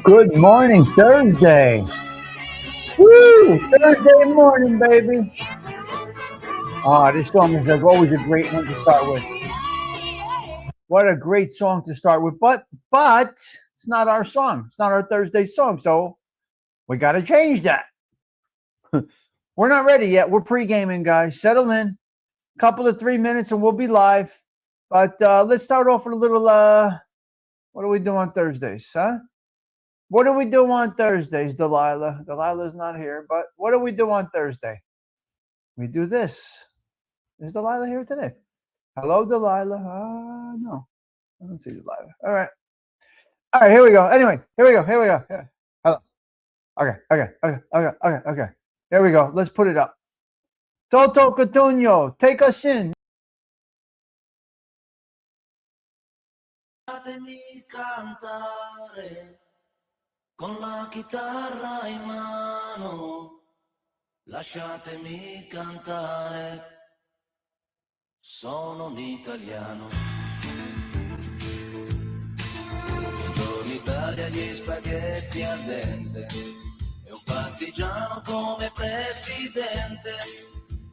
Good morning, Thursday. Woo! Thursday morning, baby. This song is like always a great one to start with. What a great song to start with. But it's not our song. It's not our Thursday song. So we got to change that. We're not ready yet. We're pre-gaming, guys. Settle in. Couple of 3 minutes and we'll be live. But let's start off with a little, what do we do on Thursdays, huh? What do we do on Thursdays, Delilah? Delilah's not here, but what do we do on Thursday? We do this. Is Delilah here today? Hello, Delilah. No. I don't see Delilah. All right, here we go. Anyway, here we go. Yeah. Hello. Okay. Here we go. Let's put it up. Toto Cotugno, take us in. Fatemi cantare con la chitarra in mano, lasciatemi cantare, sono un italiano. Buongiorno Italia, gli spaghetti al dente, e un partigiano come presidente,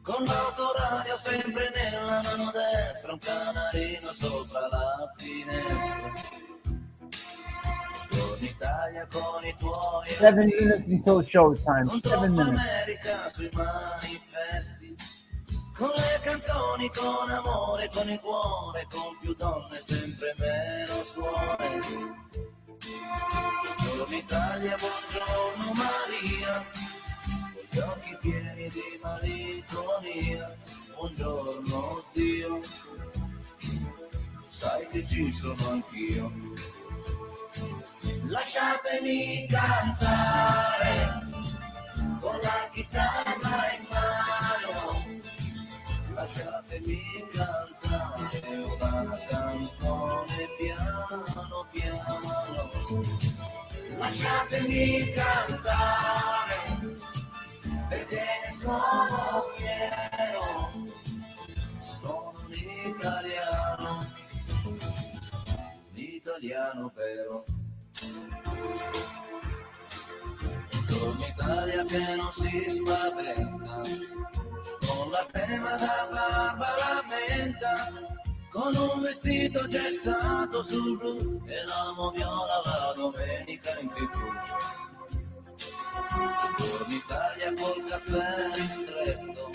con l'autoradio sempre nella mano destra, un canarino sopra la finestra. Italia con i tuoi 7 minutes until showtime. 7 minutes. America sui manifesti, con le canzoni, con amore, con il cuore, con più donne, sempre meno suore. Buongiorno Italia, buongiorno Maria, con gli occhi pieni di malinconia. Buongiorno Dio, sai che ci sono anch'io. Lasciatemi cantare con la chitarra in mano, lasciatemi cantare una canzone piano piano. Lasciatemi cantare, perché ne sono fiero. Sono un italiano vero. Buongiorno Italia che non si spaventa, con la crema da barba la menta, con un vestito gessato sul blu e l'amo viola la domenica in TV. Buongiorno Italia col caffè ristretto,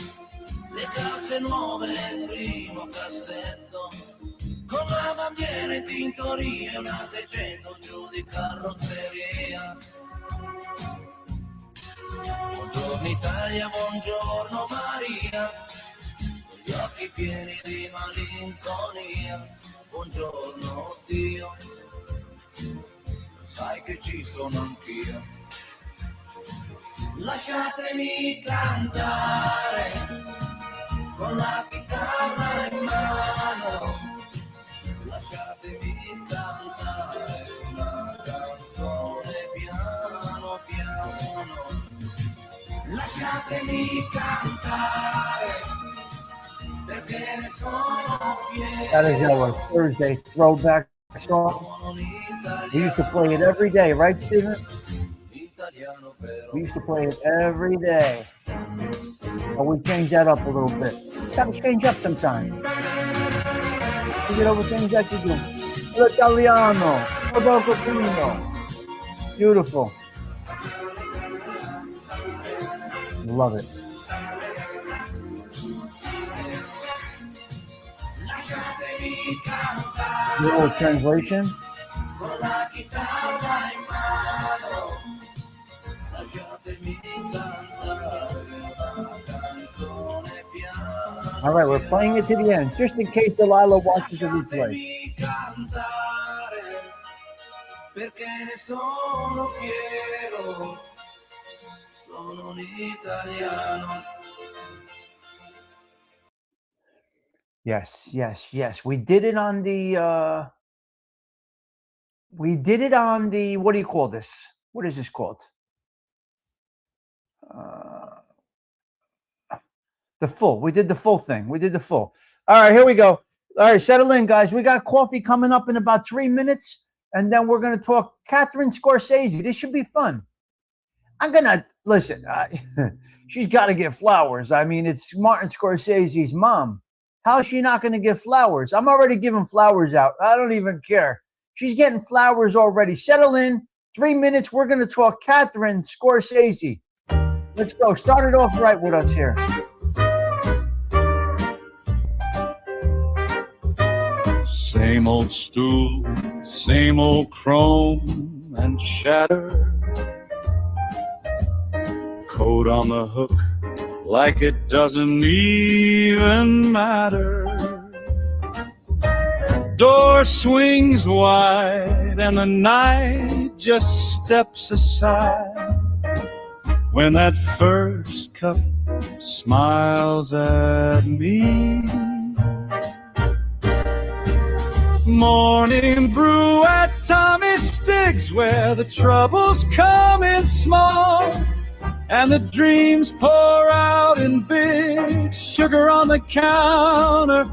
le calze nuove nel primo cassetto, con la bandiera in tintoria e una 600 giù di carrozzeria. Buongiorno Italia, buongiorno Maria, con gli occhi pieni di malinconia. Buongiorno Dio, sai che ci sono anch'io. Lasciatemi cantare con la chitarra in mano, lasciatemi cantare una canzone piano piano. Lasciatemi cantare, perché ne sono fiero. That is our Thursday throwback song. We used to play it every day, right, Steven? We used to play it every day. But we changed that up a little bit. Got to change up sometimes. To get over things that you do. L'Italiano, Rodolfo Pino. Beautiful. Love it. Little translation. All right, we're playing it to the end, just in case Delilah watches the replay. Perché ne sono fiero, sono un italiano. Yes, yes, yes. We did it on the what do you call this? What is this called? The full. We did the full thing. We did the full. All right, here we go. All right, settle in, guys. We got coffee coming up in about 3 minutes, and then we're going to talk Catherine Scorsese. This should be fun. I'm going to, listen, she's got to get flowers. I mean, it's Martin Scorsese's mom. How is she not going to get flowers? I'm already giving flowers out. I don't even care. She's getting flowers already. Settle in. 3 minutes, we're going to talk Catherine Scorsese. Let's go. Start it off right with us here. Same old stool, same old chrome and shatter. Coat on the hook like it doesn't even matter. Door swings wide and the night just steps aside when that first cup smiles at me. Morning brew at Tommy Stigs, where the troubles come in small and the dreams pour out in big. Sugar on the counter,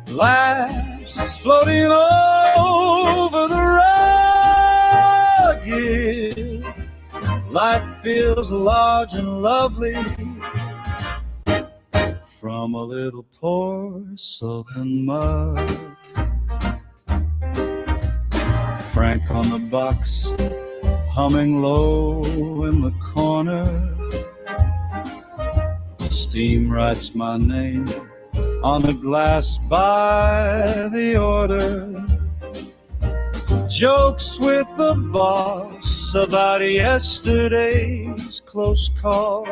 laughs floating over the rugged. Life feels large and lovely from a little porcelain mug. Frank on the box, humming low in the corner. Steam writes my name on the glass by the order. Jokes with the boss about yesterday's close call.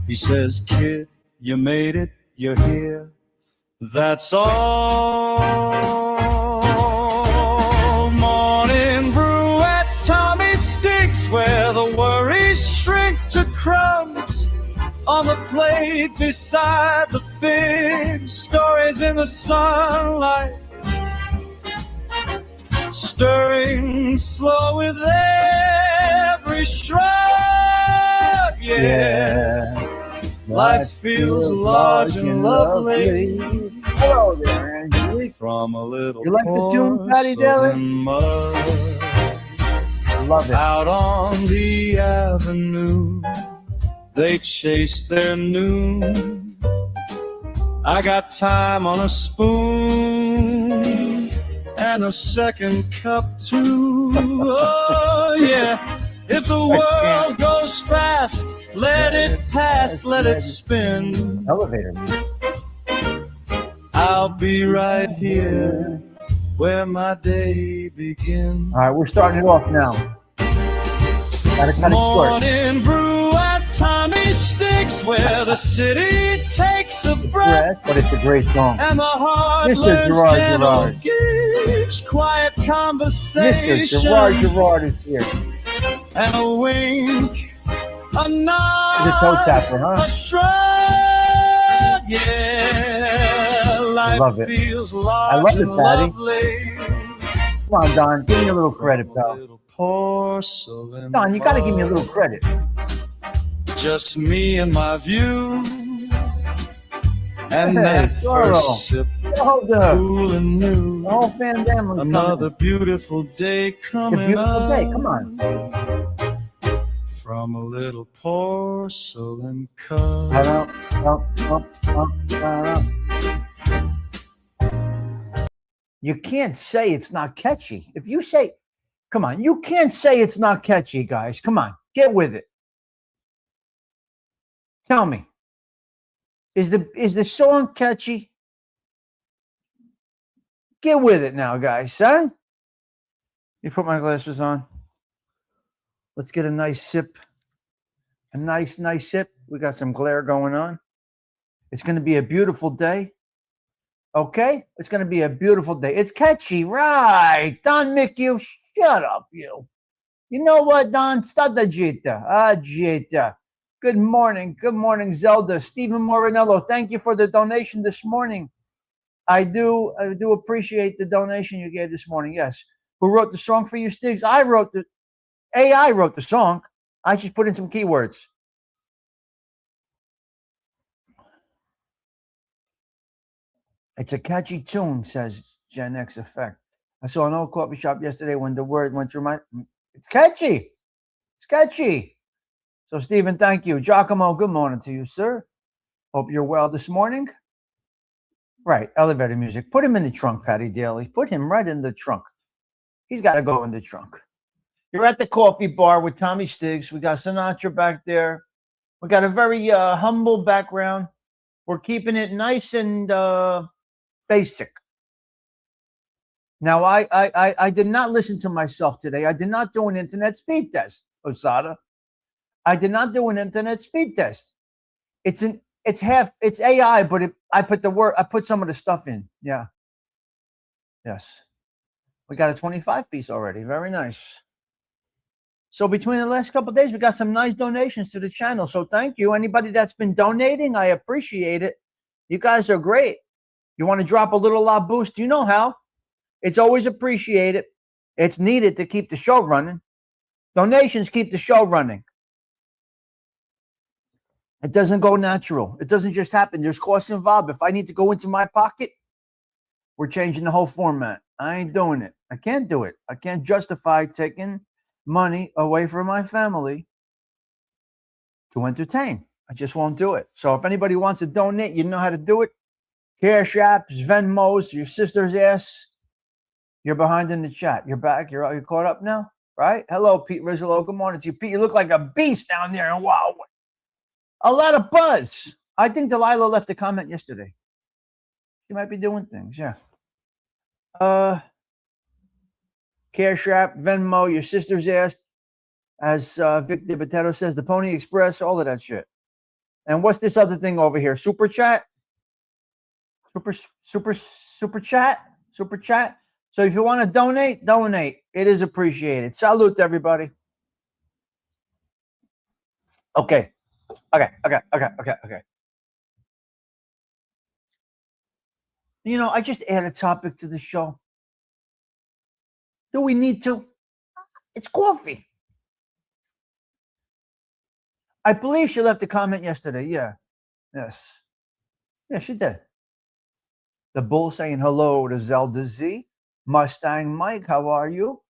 He says, kid, you made it, you're here, that's all. Morning brew at Tommy Stigs, where the worries shrink to crumbs on the plate beside the figs. Stories in the sunlight stirring slow with every shrug. Yeah. Life feels large and lovely. Hello there, Angelique. From a little You like the tune, Patty Daly? porcelain mug. Love it. Out on the avenue, they chase their noon. I got time on a spoon and a second cup too. Oh yeah. If the world goes fast, let it pass, let it spin. Elevator. I'll be right here where my day begins. All right, we're starting it off now. Gotta cut it short. Morning brew at Tommy's Stigs, where the city takes a breath, But it's a great song. and the heart Mr. learns Gerard gentle Gerard. gigs, quiet conversation, Mr. Gerard is here. and a wink, a nod, He's a toe tapper, huh? a shrug. Yeah, life love it. feels I large love it, and Patty. lovely. Come on, Don. Give me a little credit, From a pal. little porcelain Don, you gotta give me a mug. little credit. Just me and my view, and Hey, that Zorro. first sip, Hold up. cool and new. The whole fan family's Another coming. beautiful day It's a coming beautiful day. up. Come on. From a little porcelain cup. You can't say it's not catchy. If you say, come on, you can't say it's not catchy, guys. Come on, get with it. Tell me, is the song catchy? Get with it now, guys, huh? You put my glasses on. Let's get a nice sip. A nice sip. We got some glare going on. It's going to be a beautiful day. Okay? It's going to be a beautiful day. It's catchy, right? Don Mick, you shut up, you. You know what, Don? Stada Jita. Jita. Good morning. Good morning, Zelda. Stephen Morinello, thank you for the donation this morning. I do appreciate the donation you gave this morning. Yes. Who wrote the song for you, Stigs? AI wrote the song. I just put in some keywords. It's a catchy tune, says Gen X Effect. I saw an old coffee shop yesterday when the word went through my. It's catchy. It's catchy. So, Stephen, thank you. Giacomo, good morning to you, sir. Hope you're well this morning. Right, elevator music. Put him in the trunk, Patty Daly. Put him right in the trunk. He's got to go in the trunk. You're at the coffee bar with Tommy Stigs. We got Sinatra back there. We got a very humble background. We're keeping it nice and basic. Now, I did not listen to myself today. I did not do an internet speed test, Osada. I did not do an internet speed test. It's AI, but I put some of the stuff in. Yeah. Yes. We got a 25 piece already. Very nice. So between the last couple of days, we got some nice donations to the channel. So thank you. Anybody that's been donating, I appreciate it. You guys are great. You want to drop a little boost? You know how. It's always appreciated. It's needed to keep the show running. Donations keep the show running. It doesn't go natural. It doesn't just happen. There's costs involved. If I need to go into my pocket, we're changing the whole format. I ain't doing it. I can't do it. I can't justify taking money away from my family to entertain. I just won't do it. So if anybody wants to donate, you know how to do it. Cash Apps, Venmos, your sister's ass. You're behind in the chat. You're back. You're caught up now, right? Hello, Pete Rizzolo. Good morning to you, Pete. You look like a beast down there. And wow, a lot of buzz. I think Delilah left a comment yesterday. She might be doing things, yeah. Cash App, Venmo, your sister's ass, as Vic DiBattista says, the Pony Express, all of that shit. And what's this other thing over here? Super chat? Super chat? Super chat? So if you want to donate, donate. It is appreciated. Salute, everybody. Okay. You know, I just add a topic to the show. Do we need to? It's coffee. I believe she left a comment yesterday. Yeah. Yes. Yeah, she did. The Bull saying hello to Zelda Z. Mustang Mike, how are you?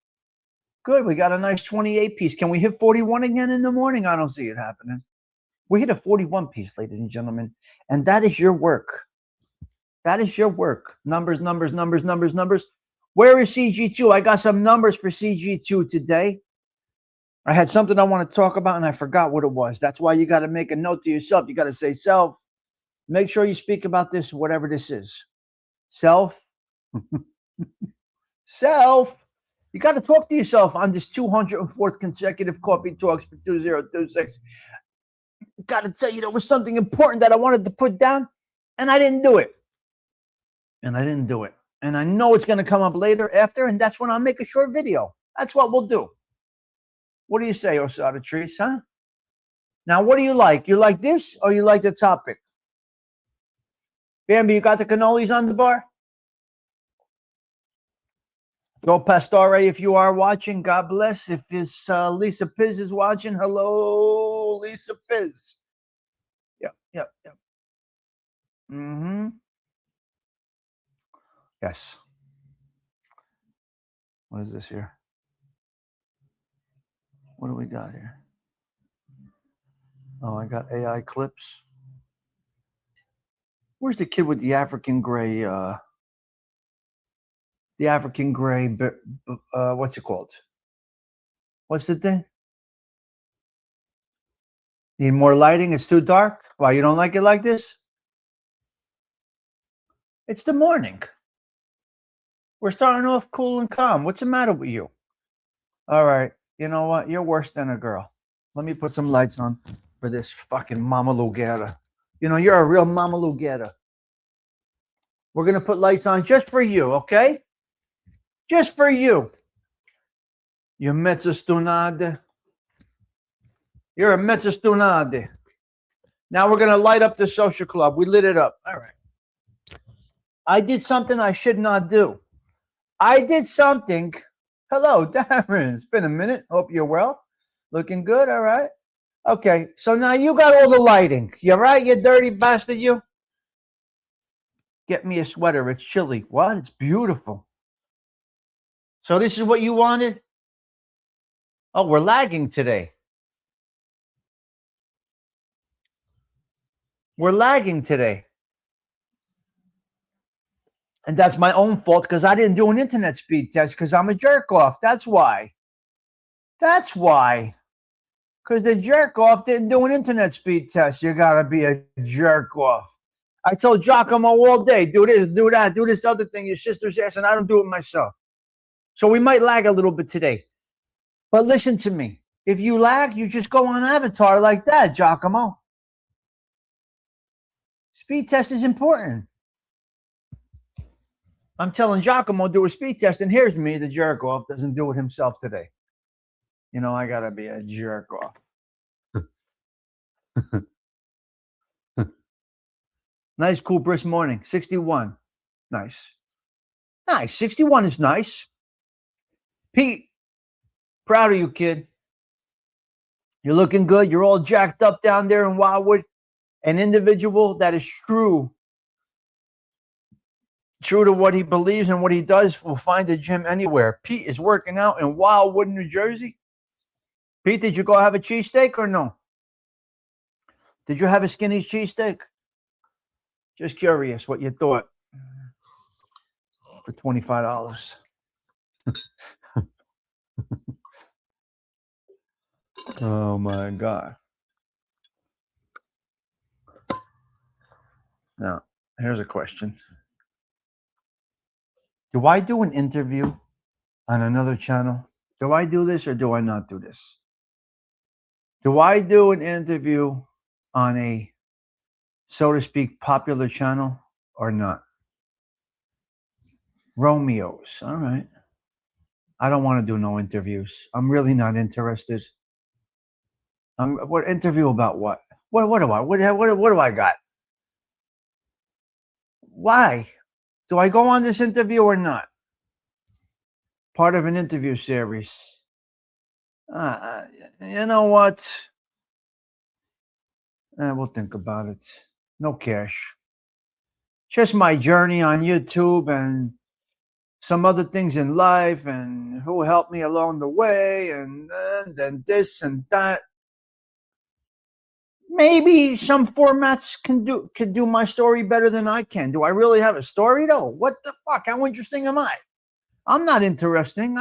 Good. We got a nice 28 piece. Can we hit 41 again in the morning? I don't see it happening. We hit a 41 piece, ladies and gentlemen. And that is your work. That is your work. Numbers, numbers, numbers, numbers, numbers. Where is CG2? I got some numbers for CG2 today. I had something I want to talk about and I forgot what it was. That's why you got to make a note to yourself. You got to say, self, make sure you speak about this, whatever this is. Self. Self. You got to talk to yourself on this 204th consecutive Coffee Talks for 2026. Got to tell you, there was something important that I wanted to put down, and I didn't do it. And I know it's going to come up later after, and that's when I'll make a short video. That's what we'll do. What do you say, Osada Trees, huh? Now, what do you like? You like this or you like the topic? Bambi, you got the cannolis on the bar? Go Pastore if you are watching. God bless. If it's Lisa Piz is watching, hello, Lisa Piz. Yep. Mm-hmm. Yes. What is this here? What do we got here? Oh, I got AI clips. Where's the kid with the African gray? The African gray. What's it called? What's the thing? Need more lighting? It's too dark. Why, you don't like it like this? It's the morning. We're starting off cool and calm. What's the matter with you? All right. You know what? You're worse than a girl. Let me put some lights on for this fucking Mama Lugera. You know, you're a real Mama Lugera. We're going to put lights on just for you, okay? Just for you. You mezzostunade. You're a mezzostunade. Now we're going to light up the social club. We lit it up. All right. I did something I should not do. I did something. Hello, Darren. It's been a minute. Hope you're well. Looking good. All right. Okay. So now you got all the lighting. You right, you dirty bastard, you? Get me a sweater. It's chilly. What? It's beautiful. So this is what you wanted? Oh, we're lagging today. We're lagging today. And that's my own fault because I didn't do an internet speed test because I'm a jerk off. That's why. That's why. Because the jerk off didn't do an internet speed test. You got to be a jerk off. I told Giacomo all day, do this, do that, do this other thing, your sister's ass, and I don't do it myself. So we might lag a little bit today. But listen to me. If you lag, you just go on Avatar like that, Giacomo. Speed test is important. I'm telling Giacomo do a speed test, and here's me, the jerk off, doesn't do it himself today. You know, I gotta be a jerk off. Nice, cool, brisk morning. 61. Nice. Nice. 61 is nice. Pete, proud of you, kid. You're looking good. You're all jacked up down there in Wildwood. An individual that is true to what he believes and what he does will find a gym anywhere. Pete is working out in Wildwood, New Jersey. Pete, did you go have a cheesesteak or no? Did you have a Skinny's cheesesteak? Just curious what you thought for $25. Oh, my God. Now, here's a question. Do I do an interview on another channel? Do I do this or do I not do this? Do I do an interview on a, so to speak, popular channel or not? Romeo's. All right. I don't want to do no interviews. I'm really not interested. What interview about what? What do I got? Why? Do I go on this interview or not? part of an interview series. You know what? We'll think about it. No cash. Just my journey on YouTube and some other things in life and who helped me along the way and then this and that. Maybe some formats can do my story better than I can. Do I really have a story though? What the fuck? How interesting am I? I'm not interesting.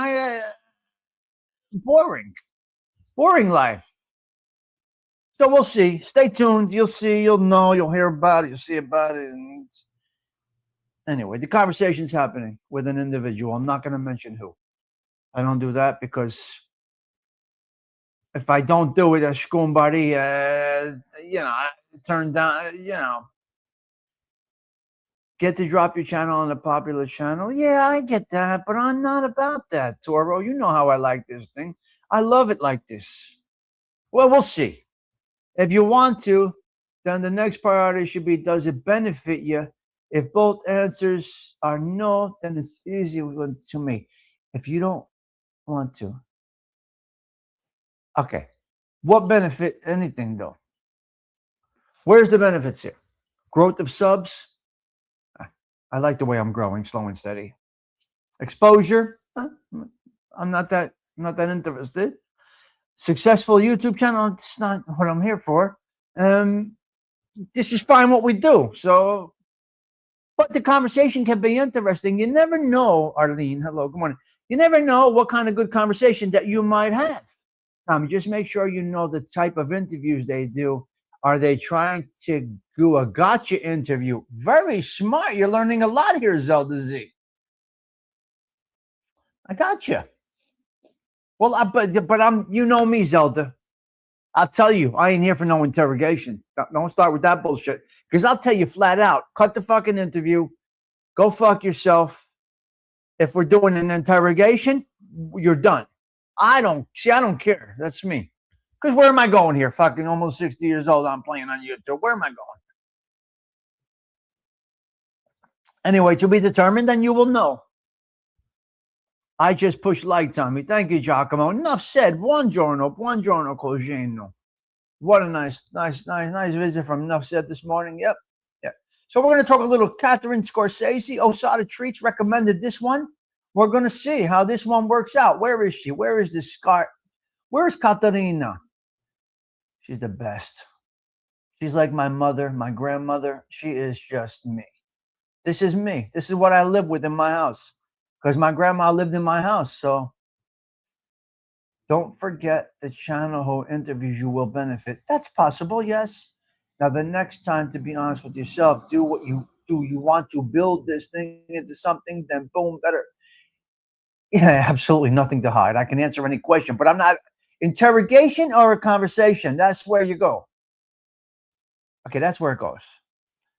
Boring life. So we'll see. Stay tuned. You'll see. You'll know. You'll hear about it. You'll see about it. And anyway, the conversation's happening with an individual. I'm not going to mention who. I don't do that because if I don't do it, somebody, turn down, get to drop your channel on a popular channel. Yeah, I get that, but I'm not about that, Toro. You know how I like this thing. I love it like this. Well, we'll see. If you want to, then the next priority should be, does it benefit you? If both answers are no, then it's easy to me. If you don't want to. Okay. What benefit? Anything, though. Where's the benefits here? Growth of subs. I like the way I'm growing, slow and steady. Exposure. I'm not that interested. Successful YouTube channel. It's not what I'm here for. This is fine what we do. So, but the conversation can be interesting. You never know, Arlene. Hello, good morning. You never know what kind of good conversation that you might have. Just make sure you know the type of interviews they do. Are they trying to do a gotcha interview? Very smart. You're learning a lot here, Zelda Z. I gotcha. Well, but I'm, you know me, Zelda. I'll tell you, I ain't here for no interrogation. Don't start with that bullshit. Because I'll tell you flat out, cut the fucking interview. Go fuck yourself. If we're doing an interrogation, you're done. I don't care. That's me. Because where am I going here? Fucking almost 60 years old. I'm playing on YouTube. Where am I going? Anyway, to be determined, then you will know. I just push like, Tommy. Thank you, Giacomo. Enough said. Buongiorno, Cogeno. What a nice visit from Enough Said this morning. Yep. So we're going to talk a little Catherine Scorsese. Osada Treats recommended this one. We're going to see how this one works out. Where is she? Where is this Scar? Where is Katerina? She's the best. She's like my mother, my grandmother. She is just me. This is me. This is what I live with in my house. Because my grandma lived in my house. So don't forget the channel who interviews you will benefit. That's possible, yes. Now, the next time, to be honest with yourself, do what you do. You want to build this thing into something, then boom, better. Yeah, absolutely nothing to hide. I can answer any question, but I'm not. Interrogation or a conversation, that's where you go. Okay, that's where it goes.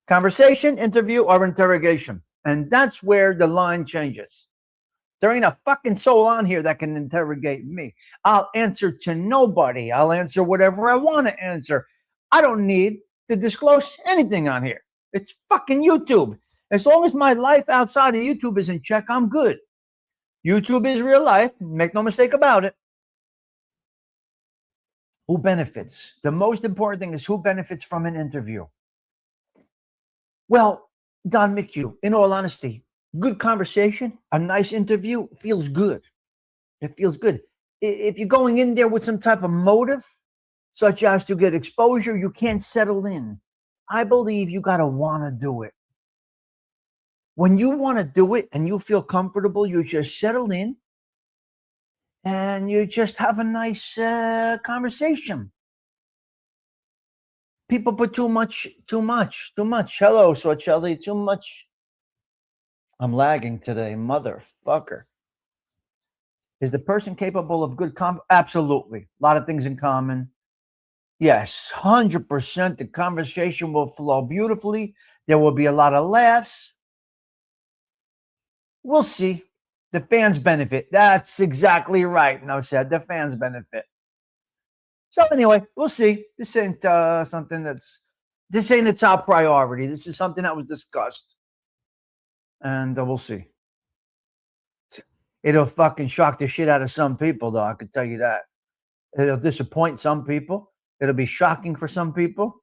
Conversation, interview, or interrogation. And that's where the line changes. There ain't a fucking soul on here that can interrogate me. I'll answer to nobody. I'll answer whatever I want to answer. I don't need to disclose anything on here. It's fucking YouTube. As long as my life outside of YouTube is in check, I'm good. YouTube is real life. Make no mistake about it. Who benefits? The most important thing is who benefits from an interview. Well, Don McHugh, in all honesty, good conversation, a nice interview feels good. It feels good. If you're going in there with some type of motive, such as to get exposure, you can't settle in. I believe you got to want to do it. When you want to do it and you feel comfortable, you just settle in and you just have a nice conversation. People put too much. Hello, Sorcelli, too much. I'm lagging today, motherfucker. Is the person capable of good Absolutely. A lot of things in common. Yes, 100%. The conversation will flow beautifully. There will be a lot of laughs. We'll see. The fans benefit. That's exactly right. No said. The fans benefit. So anyway, we'll see. This ain't something this ain't a top priority. This is something that was discussed. And we'll see. It'll fucking shock the shit out of some people, though. I can tell you that. It'll disappoint some people. It'll be shocking for some people.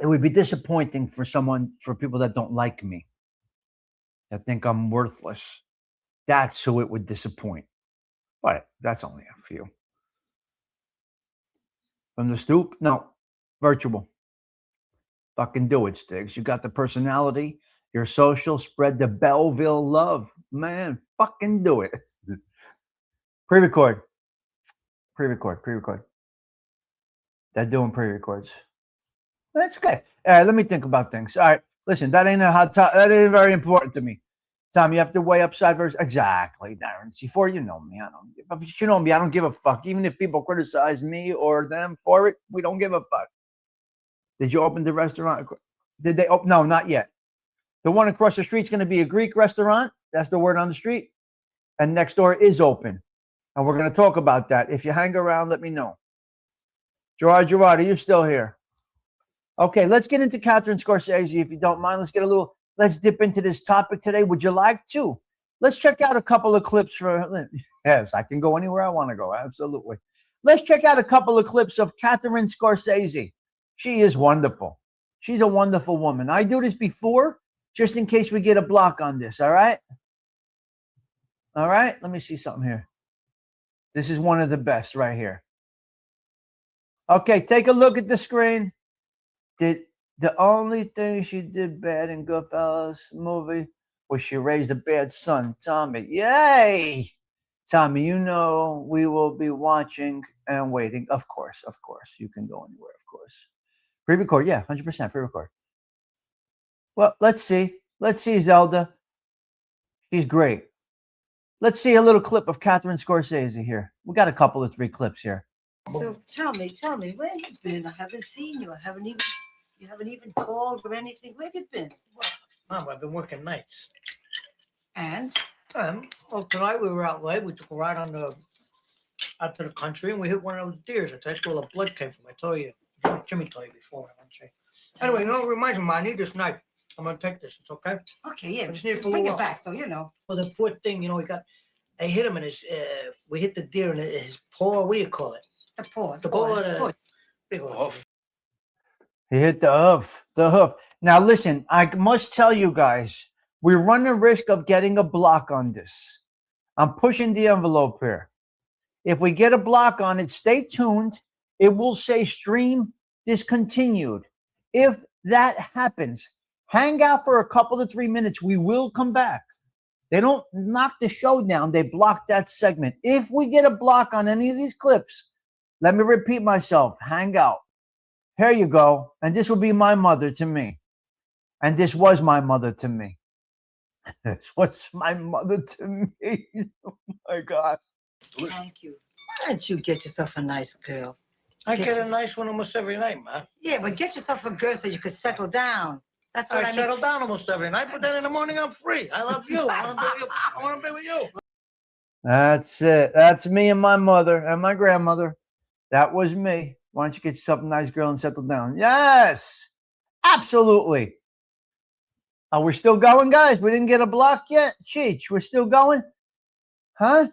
It would be disappointing for people that don't like me, that think I'm worthless. That's who it would disappoint. But that's only a few. From the stoop? No. Virtual. Fucking do it, Stigs. You got the personality. You're social. Spread the Belleville love. Man, fucking do it. Pre-record. They're doing pre-records. That's okay. All right, let me think about things. All right, listen, that ain't that ain't very important to me. Tom, you have to weigh upside versus exactly, Darren. C4, you know me. You know me. I don't give a fuck. Even if people criticize me or them for it, we don't give a fuck. Did you open the restaurant? Did they open? No, not yet. The one across the street is going to be a Greek restaurant. That's the word on the street. And next door is open. And we're going to talk about that. If you hang around, let me know. Gerard, are you still here? Okay, let's get into Catherine Scorsese, if you don't mind. Let's dip into this topic today. Would you like to? Let's check out a couple of clips for, yes, I can go anywhere I want to go. Absolutely. Let's check out a couple of clips of Catherine Scorsese. She is wonderful. She's a wonderful woman. I do this before, just in case we get a block on this. All right. Let me see something here. This is one of the best right here. Okay, take a look at the screen. The only thing she did bad in Goodfellas movie was she raised a bad son, Tommy. Yay! Tommy, you know we will be watching and waiting. Of course. You can go anywhere, of course. Pre-record, yeah, 100% pre-record. Well, let's see. Zelda. She's great. Let's see a little clip of Catherine Scorsese here. We got a couple of 3 clips here. So tell me, where have you been? I haven't seen you. You haven't even called or anything. Where have you been? Well, Mom, I've been working nights. And? Well, tonight we were out late. We took a ride out to the country, and we hit one of those deers. That's where the blood came from. I told you. Jimmy told you before. Anyway, you know, it reminds me, I need this knife. I'm going to take this. It's okay? Okay, yeah. I just need it for a bring little it back, though, you know. Well, the poor thing, you know, I hit him in his, we hit the deer in his paw. What do you call it? The paw. The paw of his the foot. big hoof. He hit the hoof. Now, listen, I must tell you guys, we run the risk of getting a block on this. I'm pushing the envelope here. If we get a block on it, stay tuned. It will say stream discontinued. If that happens, hang out for a couple of 3 minutes. We will come back. They don't knock the show down. They block that segment. If we get a block on any of these clips, let me repeat myself. Hang out. Here you go. And this will be my mother to me. And this was my mother to me. This was my mother to me. Oh, my God. Thank you. Why don't you get yourself a nice girl? I get a nice one almost every night, Ma. Yeah, but get yourself a girl so you could settle down. That's what I settle down almost every night, but then in the morning I'm free. I love you. I want to be with you. That's it. That's me and my mother and my grandmother. That was me. Why don't you get yourself a nice girl and settle down? Yes, absolutely. Are we still going, guys? We didn't get a block yet? Cheech, we're still going? Huh?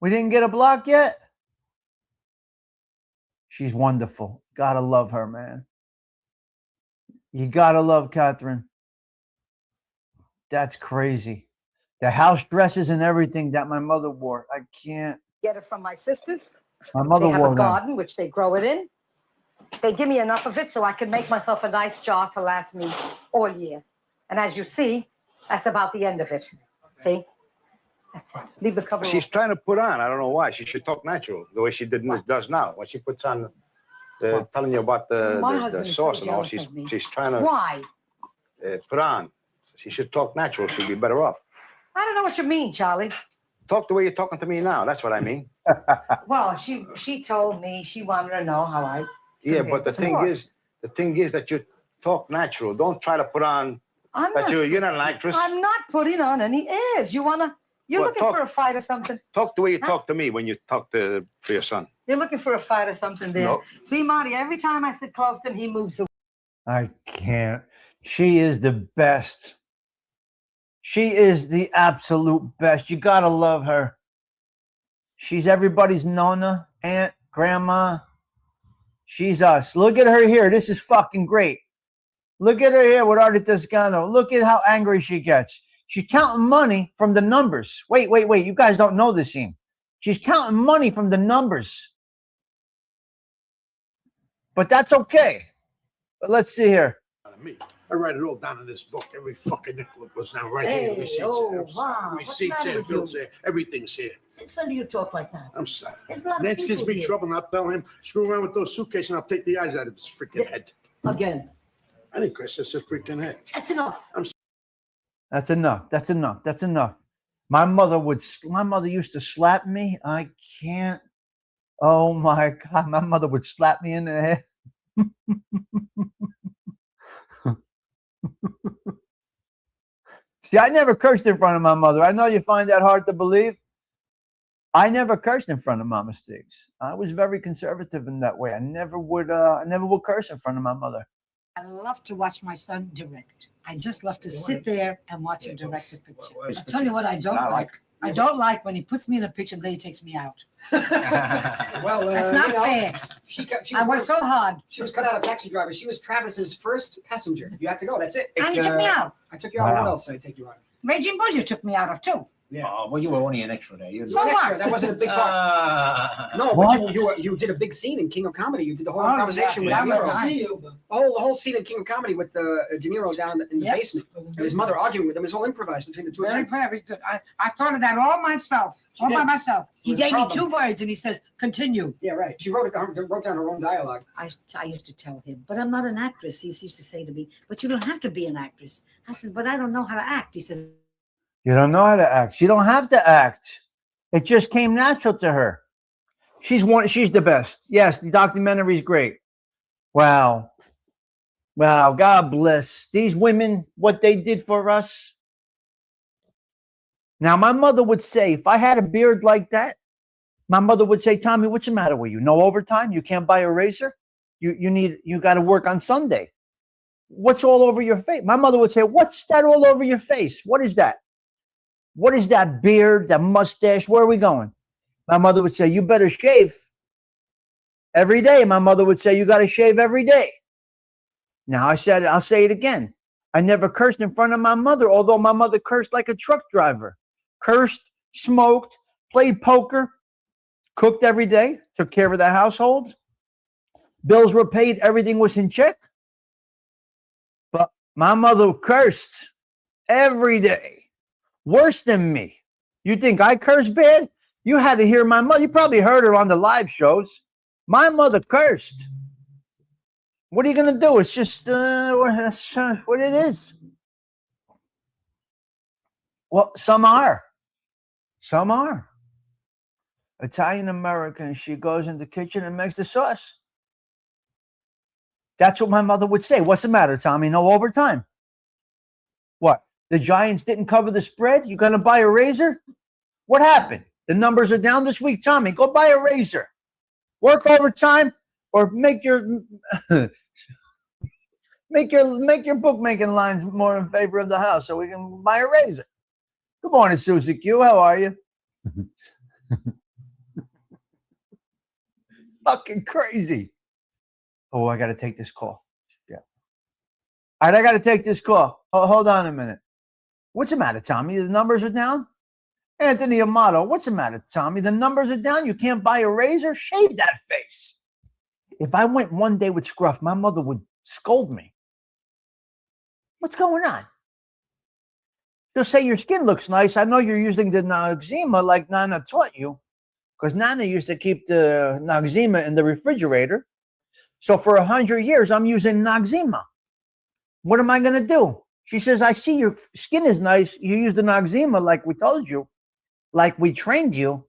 We didn't get a block yet? She's wonderful. Gotta love her, man. You gotta love Catherine. That's crazy. The house dresses and everything that my mother wore. I can't. Get it from my sisters. My mother They have wore a them. garden, which they grow it in. They give me enough of it so I can make myself a nice jar to last me all year. And as you see, that's about the end of it. See? That's it. Leave the cover She's off. trying to put on. I don't know why. She should talk natural, the way she does now. When she puts on, telling you about My the husband is sauce so and all, jealous of me. she's trying to Why? put on. She should talk natural. She'd be better off. I don't know what you mean, Charlie. Talk the way you're talking to me now. That's what I mean. Well, she told me she wanted to know how I. Yeah, but the thing is that you talk natural. Don't try to put on you're not an actress. I'm not putting on any airs. You're looking for a fight or something. Talk the way you talk to me when you talk to your son. You're looking for a fight or something there. No. See, Marty, every time I sit close to him, he moves away. I can't. She is the best. She is the absolute best. You gotta love her. She's everybody's nonna, aunt, grandma. She's us. Look at her here. This is fucking great. Look at her here with Arte Toscano. Look at how angry she gets. She's counting money from the numbers. Wait. You guys don't know this scene. She's counting money from the numbers. But that's okay. But let's see here. Me. I write it all down in this book. Every fucking nickel goes down right here. Receipts wow. Receipts here, bills here. Everything's here. Since when do you talk like that? I'm sorry. There's a lot of Nance gives people me here. trouble, and I'll tell him, screw around with those suitcases, and I'll take the eyes out of his freaking head. Again. I didn't curse, that's his freaking head. That's enough. That's enough. My mother used to slap me. I can't. Oh my God. My mother would slap me in the head. See, I never cursed in front of my mother. I know you find that hard to believe. I never cursed in front of Mama Stigs. I was very conservative in that way. I never would curse in front of my mother. I love to watch my son direct. I just love to sit there and watch him direct the picture. I'll tell you what I don't like. I don't like when he puts me in a picture and then he takes me out. Well, That's not fair. I worked so hard. She was cut out of Taxi Driver. She was Travis's first passenger. You had to go. That's it. And he took me out. I took you out. Wow. What else did I take you out? Raging Bull you took me out of too. Yeah. Oh, well, you were only an extra there. You So An extra. what? That wasn't a big part. No, What? but you did a big scene in King of Comedy. You did the whole Oh, improvisation yeah, with that De was Niro. nice. The whole scene in King of Comedy with De Niro down in the Yep. basement. And his mother arguing with him. It was all improvised between the two of Very, them. very good. I thought of that all myself. All by did. myself. He was a gave me problem. 2 words and he says, continue. Yeah, right. She wrote down her own dialogue. I used to tell him, but I'm not an actress. He used to say to me, but you don't have to be an actress. I said, but I don't know how to act. He says, You don't know how to act. You don't have to act. It just came natural to her. She's the best. Yes, the documentary is great. Wow. Wow, God bless these women, what they did for us. Now, my mother would say, if I had a beard like that, my mother would say, Tommy, what's the matter with you? No overtime? You can't buy a razor? You got to work on Sunday. What's all over your face? My mother would say, what's that all over your face? What is that? What is that beard, that mustache? Where are we going? My mother would say, you better shave every day. My mother would say, you got to shave every day. Now I said, I'll say it again. I never cursed in front of my mother, although my mother cursed like a truck driver. Cursed, smoked, played poker, cooked every day, took care of the household. Bills were paid. Everything was in check. But my mother cursed every day. Worse than me. You think I curse bad? You had to hear my mother. You probably heard her on the live shows. My mother cursed. What are you going to do? It's just what it is. Well, some are. Some are. Italian American, she goes in the kitchen and makes the sauce. That's what my mother would say. What's the matter, Tommy? No overtime. What? The Giants didn't cover the spread? You going to buy a razor? What happened? The numbers are down this week. Tommy, go buy a razor. Work overtime or make your make your bookmaking lines more in favor of the house so we can buy a razor. Good morning, Susie Q. How are you? Fucking crazy. Oh, I got to take this call. Yeah. All right, I got to take this call. Oh, hold on a minute. What's the matter, Tommy? The numbers are down? Anthony Amato, what's the matter, Tommy? The numbers are down. You can't buy a razor? Shave that face. If I went one day with scruff, my mother would scold me. What's going on? She'll say your skin looks nice. I know you're using the Noxzema like Nana taught you, because Nana used to keep the Noxzema in the refrigerator. So for 100 years, I'm using Noxzema. What am I going to do? She says, I see your skin is nice. You use the Noxzema like we told you, like we trained you,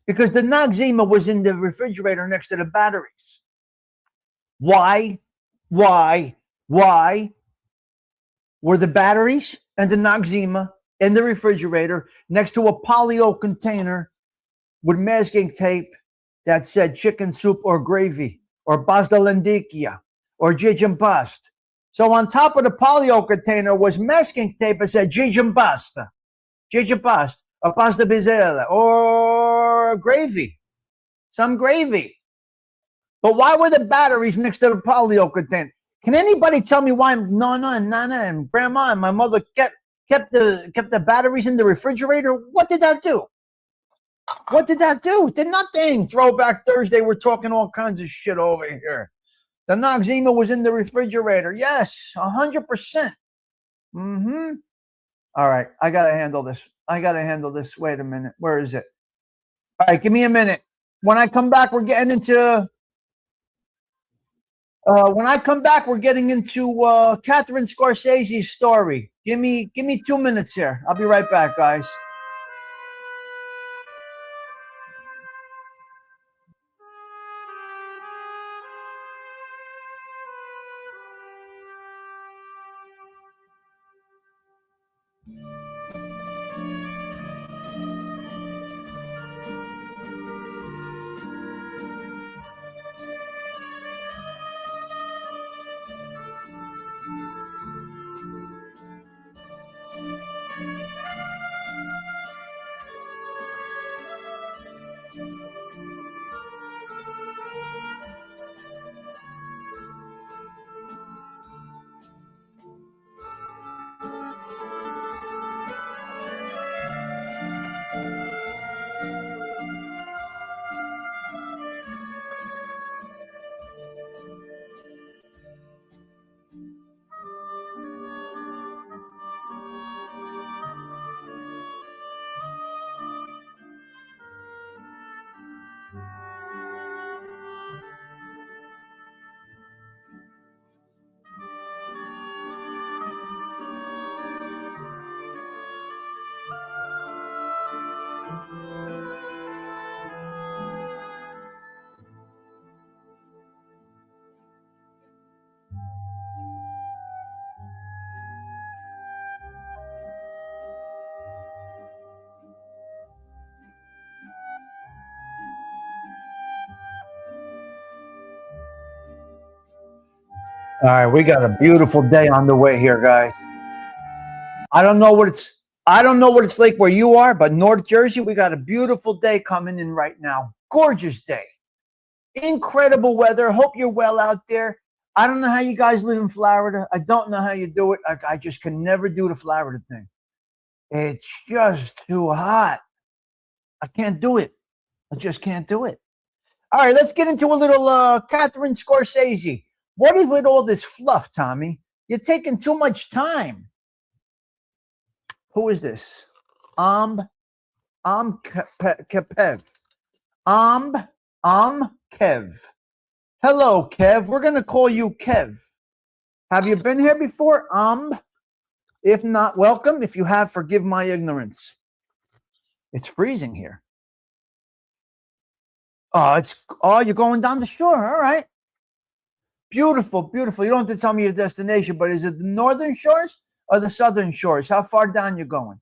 because the Noxzema was in the refrigerator next to the batteries. Why were the batteries and the Noxzema in the refrigerator next to a polyo container with masking tape that said chicken soup or gravy or pasta lenticchia or jijimpost So on top of the polio container was masking tape that said Gigi pasta, a pasta bizzella, or gravy, some gravy. But why were the batteries next to the polio container? Can anybody tell me why Nana and Nana and Grandma and my mother kept the batteries in the refrigerator? What did that do? What did that do? Did nothing. Throwback Thursday, we're talking all kinds of shit over here. The Noxzema was in the refrigerator. Yes, 100%. Mm-hmm. All right, I got to handle this. Wait a minute. Where is it? All right, give me a minute. When I come back, we're getting into... Catherine Scorsese's story. Give me 2 minutes here. I'll be right back, guys. All right, we got a beautiful day on the way here, guys. I don't know what it's like where you are, but North Jersey, we got a beautiful day coming in right now. Gorgeous day. Incredible weather. Hope you're well out there. I don't know how you guys live in Florida. I don't know how you do it. I just can never do the Florida thing. It's just too hot. I can't do it. I just can't do it. All right, let's get into a little Catherine Scorsese. What is with all this fluff, Tommy? You're taking too much time. Who is this? Kev. Kev. Hello, Kev. We're going to call you Kev. Have you been here before? If not, welcome. If you have, forgive my ignorance. It's freezing here. Oh, you're going down the shore. All right. Beautiful, beautiful. You don't have to tell me your destination, but is it the northern shores or the southern shores? How far down you going?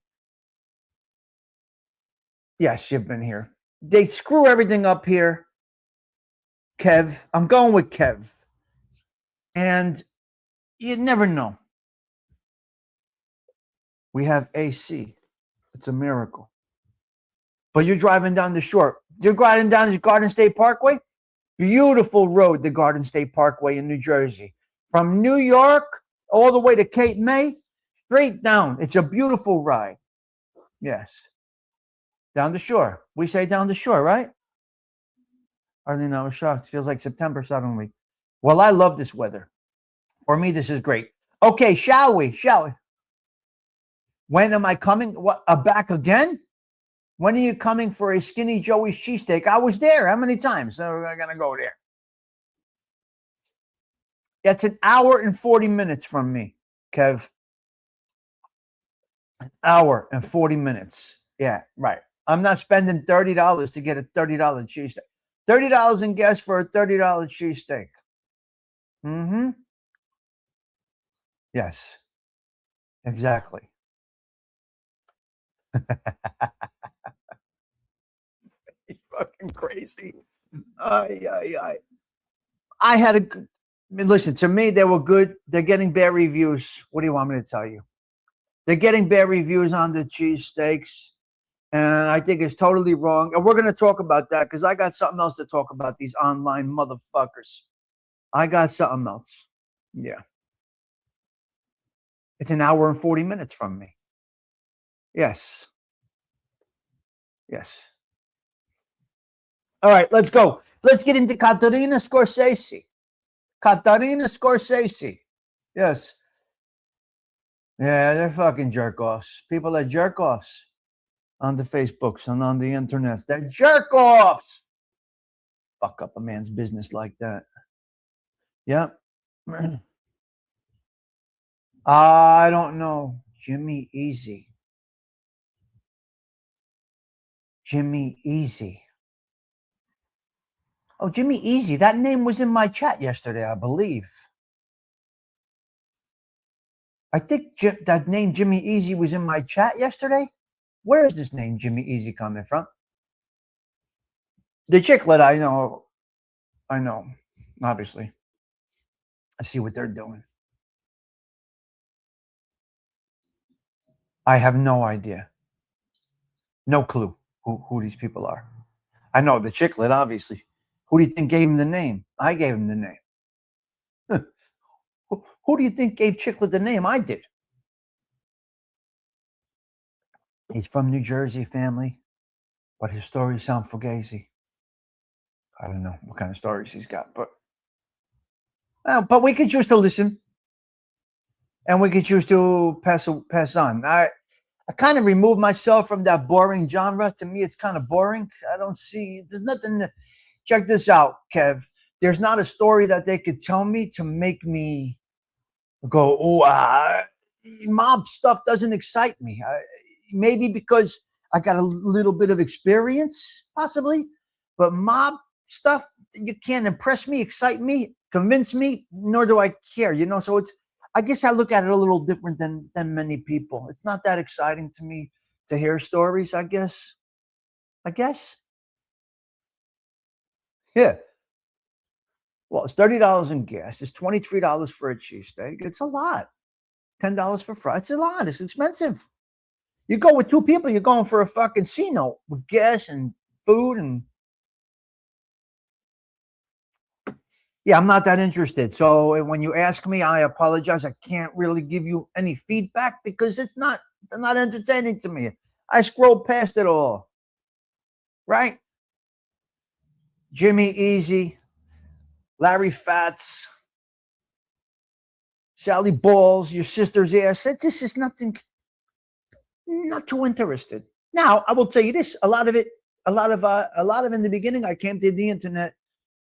Yes, you've been here. They screw everything up here. Kev. I'm going with Kev. And you never know. We have AC. It's a miracle. But you're driving down the shore. You're driving down the Garden State Parkway? Beautiful road, the Garden State Parkway in New Jersey. From New York all the way to Cape May, straight down. It's a beautiful ride. Yes. Down the shore. We say down the shore, right? Arlene, I was shocked. Feels like September suddenly. Well, I love this weather. For me, this is great. Okay, shall we? When am I coming? What? Back again? When are you coming for a Skinny Joey's cheesesteak? I was there. How many times? So we're going to go there. That's an hour and 40 minutes from me, Kev. An hour and 40 minutes. Yeah, right. I'm not spending $30 to get a $30 cheesesteak. $30 in gas for a $30 cheesesteak. Mm-hmm. Yes. Exactly. You're fucking crazy. I had mean, listen, to me, they were good. They're getting bad reviews. What do you want me to tell you? They're getting bad reviews on the cheesesteaks. And I think it's totally wrong. And we're going to talk about that because I got something else to talk about, these online motherfuckers. I got something else. Yeah. It's an hour and 40 minutes from me. Yes. Yes. All right, let's go. Let's get into Katerina Scorsese. Katerina Scorsese. Yes. Yeah, they're fucking jerk-offs. People are jerk-offs on the Facebooks and on the internet. They're jerk-offs. Fuck up a man's business like that. Yeah. I don't know. Jimmy Easy. Jimmy Easy. Oh, Jimmy Easy. That name was in my chat yesterday, I believe. I think that name Jimmy Easy was in my chat yesterday. Where is this name Jimmy Easy coming from? The Chicklet, I know. Obviously. I see what they're doing. I have no idea. No clue who these people are. I know the Chicklet, obviously. Who do you think gave him the name? I gave him the name. Who do you think gave Chicklet the name? I did. He's from New Jersey, family, but his stories sound fugazi. I don't know what kind of stories he's got, but we could choose to listen, and we could choose to pass on. I kind of remove myself from that boring genre. To me, it's kind of boring. I don't see. There's nothing. Check this out, Kev. There's not a story that they could tell me to make me go, oh, mob stuff doesn't excite me. Maybe because I got a little bit of experience, possibly, but mob stuff, you can't impress me, excite me, convince me, nor do I care, so I guess I look at it a little different than many people. It's not that exciting to me to hear stories, I guess. Yeah. Well, it's $30 in gas. It's $23 for a cheesesteak. It's a lot. $10 for fries. It's a lot. It's expensive. You go with two people, you're going for a fucking C-note with gas and food and... Yeah, I'm not that interested. So when you ask me, I apologize. I can't really give you any feedback because they're not entertaining to me. I scrolled past it all. Right? Jimmy Easy, Larry Fats, Sally Balls, your sister's ass. This is nothing. Not too interested. Now, I will tell you this: a lot of in the beginning, I came to the internet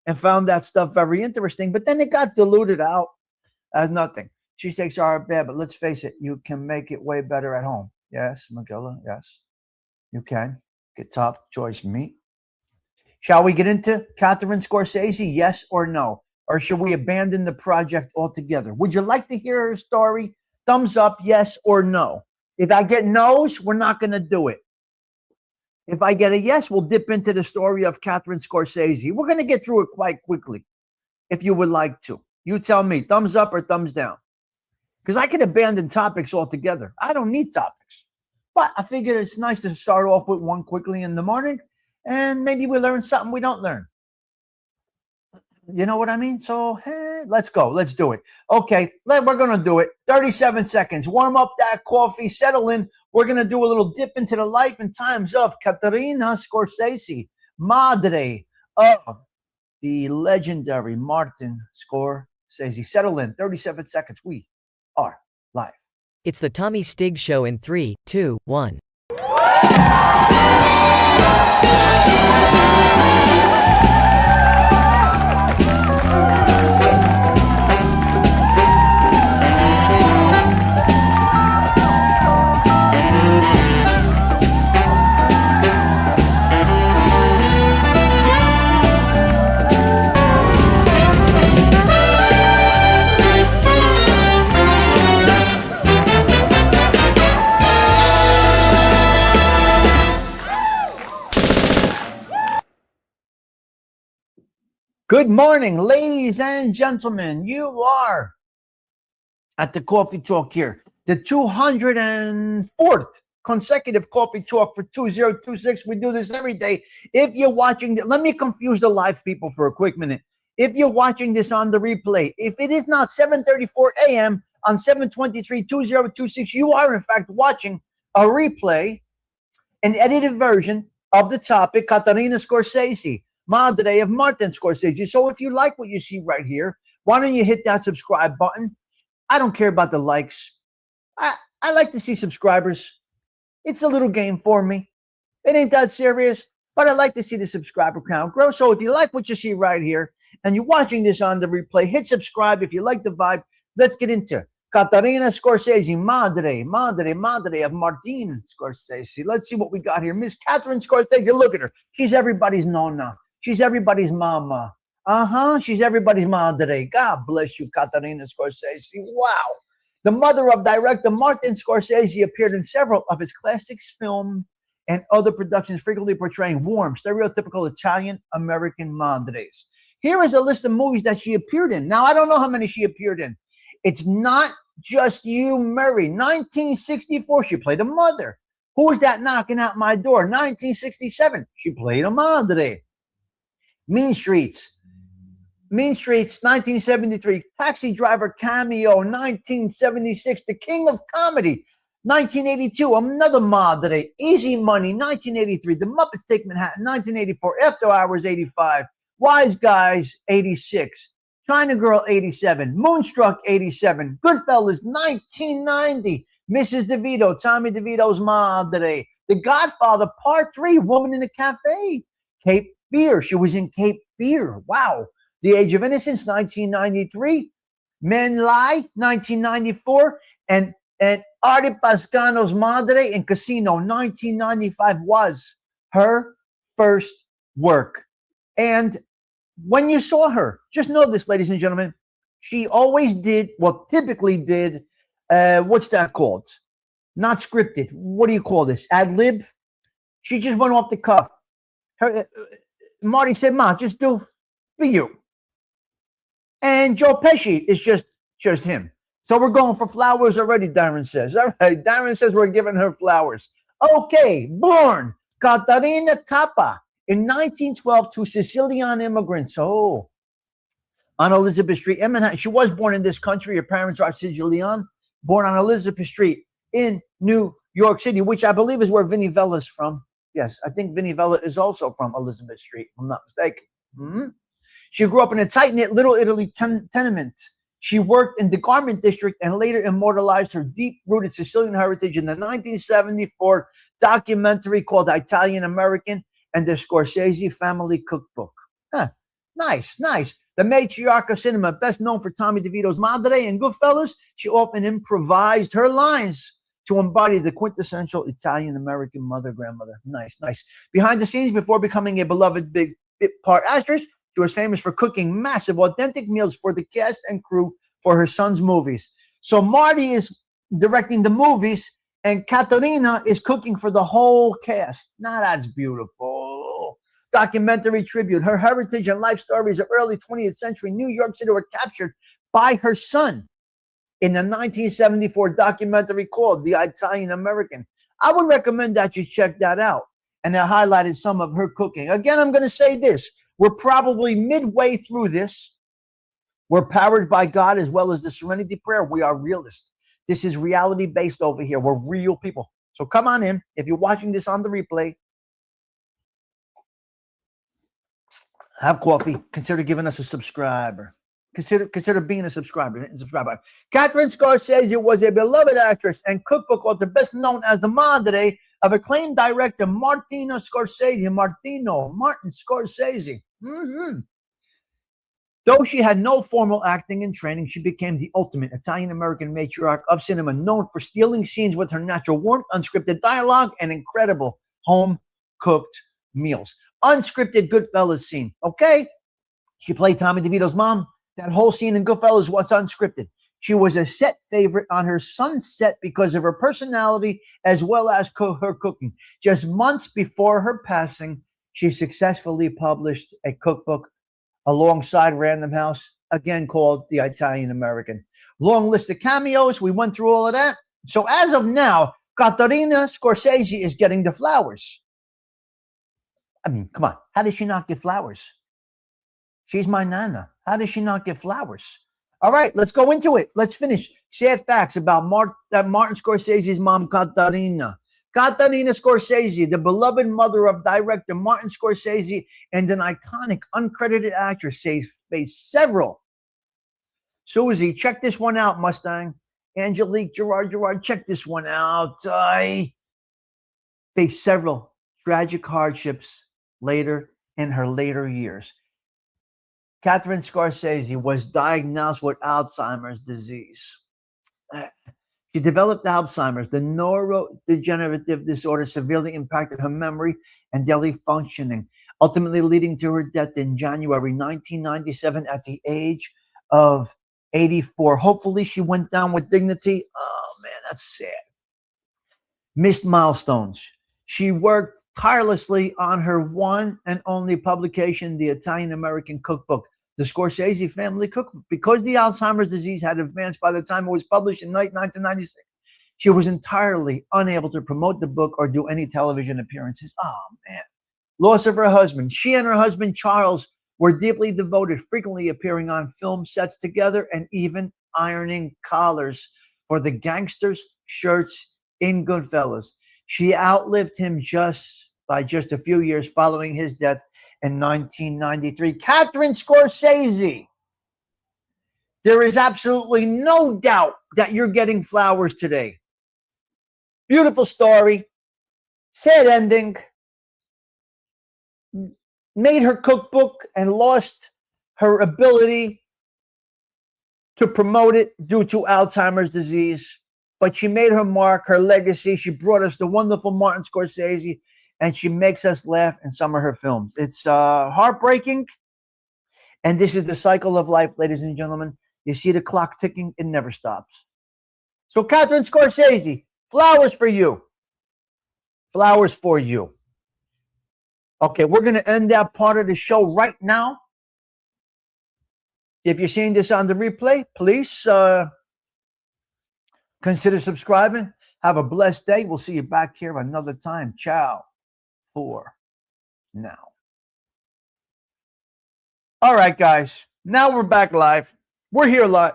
and found that stuff very interesting, but then it got diluted out as nothing. Cheesesteaks are bad, but let's face it, you can make it way better at home. Yes, Magilla, yes, you can get top choice meat. Shall we get into Catherine Scorsese? Yes or no? Or should we abandon the project altogether? Would you like to hear her story? Thumbs up, yes or no. If I get no's, we're not going to do it. If I get a yes, we'll dip into the story of Catherine Scorsese. We're going to get through it quite quickly, if you would like to. You tell me, thumbs up or thumbs down. Because I can abandon topics altogether. I don't need topics. But I figured it's nice to start off with one quickly in the morning, and maybe we learn something we don't learn. You know what I mean? So, let's go. Let's do it. Okay, we're going to do it. 37 seconds. Warm up that coffee. Settle in. We're going to do a little dip into the life and times of Katerina Scorsese, madre of the legendary Martin Scorsese. Settle in. 37 seconds. We are live. It's the Tommy Stigs Show in 3, 2, 1. Good morning, ladies and gentlemen. You are at the Coffee Talk here, the 204th consecutive Coffee Talk for 2026. We do this every day. If you're watching, let me confuse the live people for a quick minute. If you're watching this on the replay, if it is not 7:34 a.m. on 7/23/2026, you are in fact watching a replay, an edited version of the topic, Caterina Scorsese, Madre of Martin Scorsese. So if you like what you see right here, why don't you hit that subscribe button? I don't care about the likes. I like to see subscribers. It's a little game for me. It ain't that serious, but I like to see the subscriber count grow. So if you like what you see right here and you're watching this on the replay, hit subscribe. If you like the vibe, let's get into Caterina Scorsese, Madre of Martin Scorsese. Let's see what we got here. Miss Catherine Scorsese, look at her. She's everybody's nonna. She's everybody's mama. She's everybody's madre. God bless you, Caterina Scorsese. Wow. The mother of director Martin Scorsese appeared in several of his classics, film, and other productions, frequently portraying warm, stereotypical Italian-American madres. Here is a list of movies that she appeared in. Now, I don't know how many she appeared in. It's not just You, Mary. 1964, she played a mother. Who was that knocking at my door? 1967, she played a madre. Mean Streets, 1973. Taxi Driver cameo, 1976. The King of Comedy, 1982. Another madre. Easy Money, 1983. The Muppets Take Manhattan, 1984. After Hours, 85. Wise Guys, 86. China Girl, 87. Moonstruck, 87. Goodfellas, 1990. Mrs. DeVito, Tommy DeVito's madre. The Godfather, Part 3. Woman in a Cafe. Cape Fear. She was in Cape Fear. Wow. The Age of Innocence, 1993. Men Lie, 1994. And Arte Pascano's Madre in Casino, 1995 was her first work. And when you saw her, just know this, ladies and gentlemen, she always did, well, typically did, what's that called? Not scripted. What do you call this? Ad lib? She just went off the cuff. Marty said, Ma, just do for you. And Joe Pesci is just him. So we're going for flowers already, Darren says. All right, Darren says we're giving her flowers. Okay, born Caterina Kappa in 1912 to Sicilian immigrants. Oh, on Elizabeth Street in Manhattan. She was born in this country. Her parents are Sicilian, born on Elizabeth Street in New York City, which I believe is where Vinnie Vella is from. Yes, I think Vinnie Vella is also from Elizabeth Street, if I'm not mistaken. Mm-hmm. She grew up in a tight-knit Little Italy tenement. She worked in the garment district and later immortalized her deep-rooted Sicilian heritage in the 1974 documentary called Italian American and the Scorsese Family Cookbook. Nice. The matriarch of cinema, best known for Tommy DeVito's Madre and Goodfellas, she often improvised her lines to embody the quintessential Italian-American mother-grandmother. Nice. Behind the scenes, before becoming a beloved big part actress, she was famous for cooking massive, authentic meals for the cast and crew for her son's movies. So Marty is directing the movies, and Caterina is cooking for the whole cast. Now that's beautiful. Documentary tribute. Her heritage and life stories of early 20th century New York City were captured by her son in the 1974 documentary called The Italian American. I would recommend that you check that out. And I highlighted some of her cooking. Again, I'm going to say this. We're probably midway through this. We're powered by God as well as the Serenity Prayer. We are realists. This is reality-based over here. We're real people. So come on in. If you're watching this on the replay, have coffee. Consider giving us a subscriber. Consider being a subscriber. Hitting subscribe button. Catherine Scorsese was a beloved actress and cookbook author, best known as the madre of acclaimed director Martin Scorsese. Mm-hmm. Though she had no formal acting and training, she became the ultimate Italian-American matriarch of cinema, known for stealing scenes with her natural warmth, unscripted dialogue, and incredible home-cooked meals. Unscripted Goodfellas scene, okay? She played Tommy DeVito's mom. That whole scene in Goodfellas was unscripted. She was a set favorite on her son's set because of her personality as well as her cooking. Just months before her passing, she successfully published a cookbook alongside Random House, again called The Italian American. Long list of cameos. We went through all of that. So as of now, Caterina Scorsese is getting the flowers. I mean, come on. How does she not get flowers? She's my nana. How does she not get flowers? All right, let's go into it. Let's finish. Sad facts about Martin Scorsese's mom, Caterina. Caterina Scorsese, the beloved mother of director Martin Scorsese and an iconic uncredited actress, faced several. Susie, check this one out, Mustang. Angelique, Gerard, check this one out. I faced several tragic hardships later in her later years. Catherine Scorsese was diagnosed with Alzheimer's disease. She developed Alzheimer's. The neurodegenerative disorder severely impacted her memory and daily functioning, ultimately leading to her death in January 1997 at the age of 84. Hopefully she went down with dignity. Oh, man, that's sad. Missed milestones. She worked tirelessly on her one and only publication, the Italian American Cookbook, the Scorsese Family Cookbook. Because the Alzheimer's disease had advanced by the time it was published in 1996, she was entirely unable to promote the book or do any television appearances. Oh, man. Loss of her husband. She and her husband, Charles, were deeply devoted, frequently appearing on film sets together and even ironing collars for the gangsters' shirts in Goodfellas. She outlived him by just a few years following his death in 1993. Catherine Scorsese. There is absolutely no doubt that you're getting flowers today. Beautiful story. Sad ending. Made her cookbook and lost her ability to promote it due to Alzheimer's disease. But she made her mark, her legacy. She brought us the wonderful Martin Scorsese, and she makes us laugh in some of her films. It's heartbreaking, and this is the cycle of life, ladies and gentlemen. You see the clock ticking, it never stops. So Catherine Scorsese, flowers for you. Flowers for you. Okay, we're going to end that part of the show right now. If you're seeing this on the replay, please consider subscribing. Have a blessed day. We'll see you back here another time. Ciao for now. All right, guys. Now we're back live. We're here live.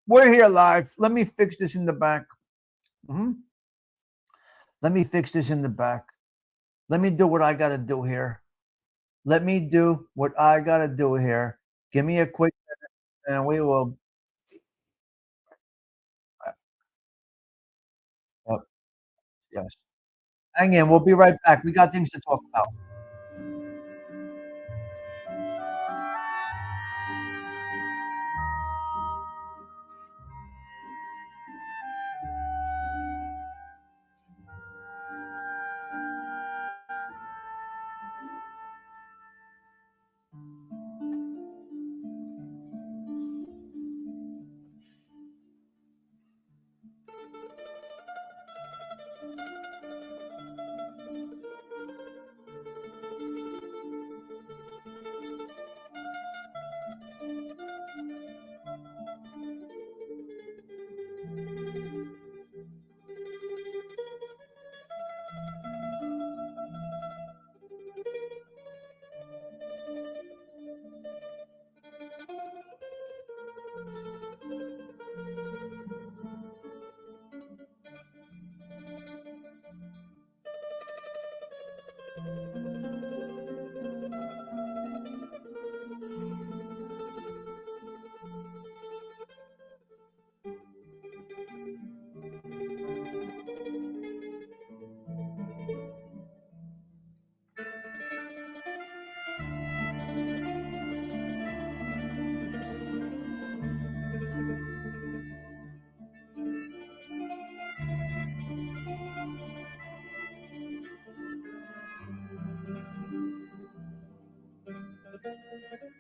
We're here live. Let me fix this in the back. Let me fix this in the back. Let me do what I got to do here. Let me do what I got to do here. Give me a quick minute and we will. Yes. Hang in. We'll be right back. We got things to talk about.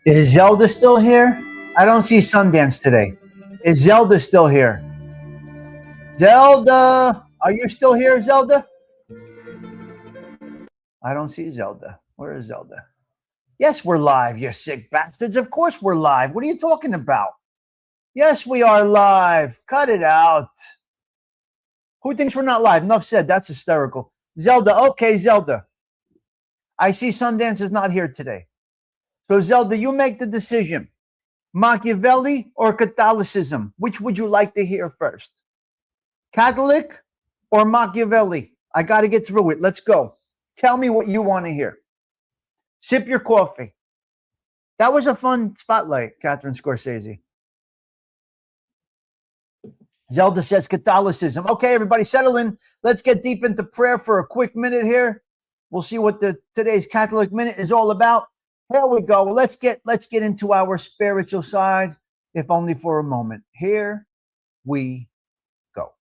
Is Zelda still here? I don't see Sundance today. Is Zelda still here? Zelda, are you still here, Zelda? I don't see Zelda. Where is Zelda? Yes, we're live, you sick bastards. Of course we're live. What are you talking about? Yes, we are live. Cut it out. Who thinks we're not live? Enough said. That's hysterical. Zelda. Okay, Zelda. I see Sundance is not here today. So, Zelda, you make the decision. Machiavelli or Catholicism? Which would you like to hear first? Catholic or Machiavelli? I got to get through it. Let's go. Tell me what you want to hear. Sip your coffee. That was a fun spotlight, Catherine Scorsese. Zelda says Catholicism. Okay, everybody, settle in. Let's get deep into prayer for a quick minute here. We'll see what today's Catholic Minute is all about. Here we go. Let's get into our spiritual side, if only for a moment. Here we go.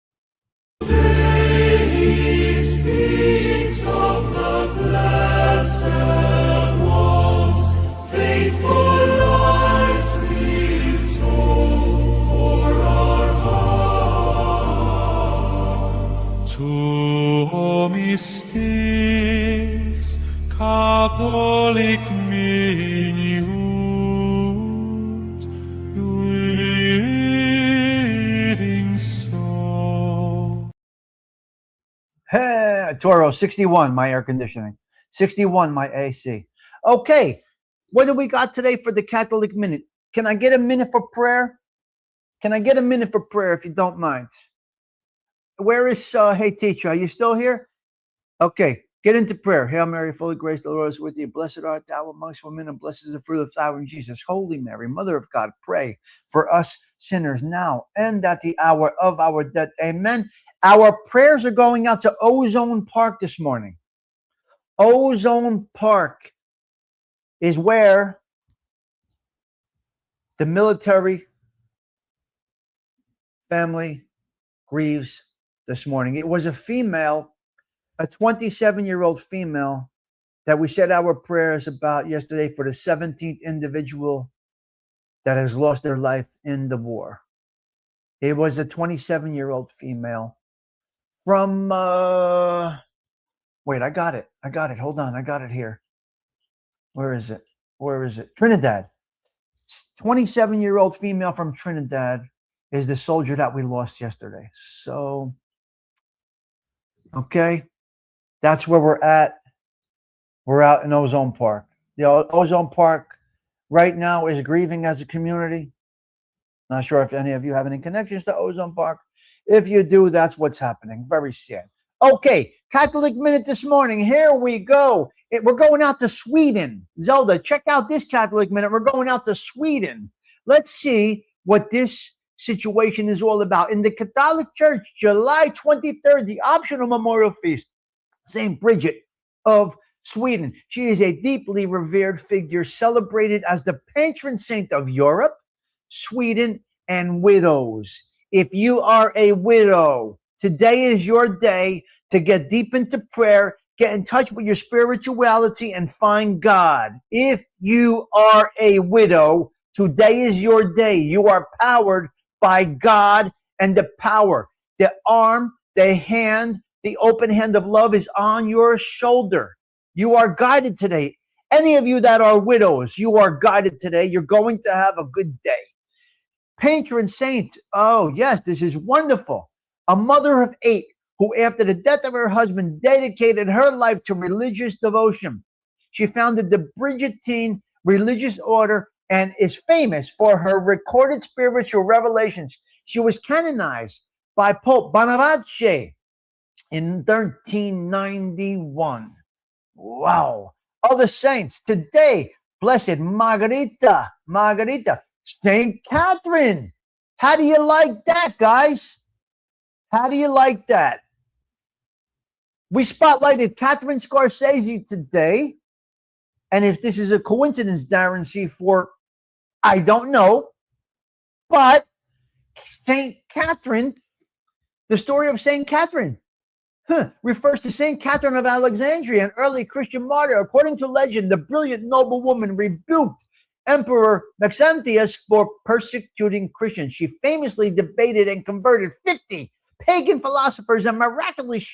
Today he speaks of the blessed ones, faithful lives we've told for our heart. To Stiggs, Catholic minute, reading so. Hey, Toro, 61, my air conditioning. 61, my AC. Okay, what do we got today for the Catholic Minute? Can I get a minute for prayer? Can I get a minute for prayer, if you don't mind? Where is, hey, teacher, are you still here? Okay, get into prayer. Hail Mary, full of grace, the Lord is with you. Blessed art thou amongst women, and blessed is the fruit of thy womb, Jesus. Holy Mary, Mother of God, pray for us sinners now and at the hour of our death. Amen. Our prayers are going out to Ozone Park this morning. Ozone Park is where the military family grieves this morning. It was a female, a 27-year-old female that we said our prayers about yesterday for the 17th individual that has lost their life in the war. It was a 27-year-old female from, wait, I got it. Hold on, I got it here. Where is it? Trinidad. 27-year-old female from Trinidad is the soldier that we lost yesterday. So, okay. That's where we're at. We're out in Ozone Park. The Ozone Park right now is grieving as a community. Not sure if any of you have any connections to Ozone Park. If you do, that's what's happening. Very sad. Okay, Catholic Minute this morning. Here we go. We're going out to Sweden. Zelda, check out this Catholic Minute. We're going out to Sweden. Let's see what this situation is all about. In the Catholic Church, July 23rd, the optional memorial feast. St. Bridget of Sweden. She is a deeply revered figure, celebrated as the patron saint of Europe, Sweden, and widows. If you are a widow, today is your day to get deep into prayer, get in touch with your spirituality, and find God. If you are a widow, today is your day. You are powered by God and the power. The arm, the hand, the open hand of love is on your shoulder. You are guided today. Any of you that are widows, you are guided today. You're going to have a good day. Patron saint. Oh, yes, this is wonderful. A mother of 8 who, after the death of her husband, dedicated her life to religious devotion. She founded the Brigittine religious order and is famous for her recorded spiritual revelations. She was canonized by Pope Bonaventure in 1391. Wow. Other saints today, Blessed Margarita, St. Catherine. How do you like that, guys? How do you like that? We spotlighted Catherine Scorsese today. And if this is a coincidence, Darren C4, I don't know. But St. Catherine, the story of St. Catherine, refers to St. Catherine of Alexandria, an early Christian martyr. According to legend, the brilliant noblewoman rebuked Emperor Maxentius for persecuting Christians. She famously debated and converted 50 pagan philosophers and miraculously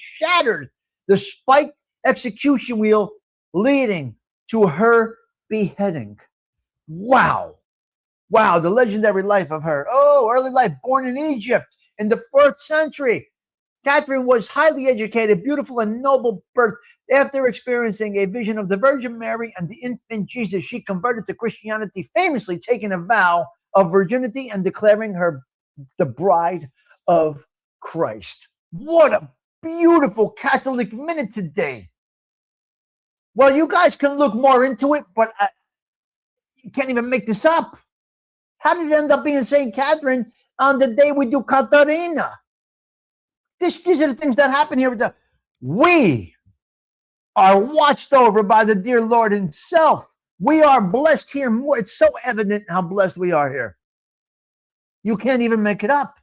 shattered the spiked execution wheel, leading to her beheading. Wow. Wow, the legendary life of her. Oh, early life, born in Egypt in the 4th century. Catherine was highly educated, beautiful, and noble birth. After experiencing a vision of the Virgin Mary and the infant Jesus, she converted to Christianity, famously taking a vow of virginity and declaring her the bride of Christ. What a beautiful Catholic minute today. Well, you guys can look more into it, but you can't even make this up. How did it end up being St. Catherine on the day we do Catarina? These are the things that happen here. We are watched over by the dear Lord himself. We are blessed here more. It's so evident how blessed we are here. You can't even make it up.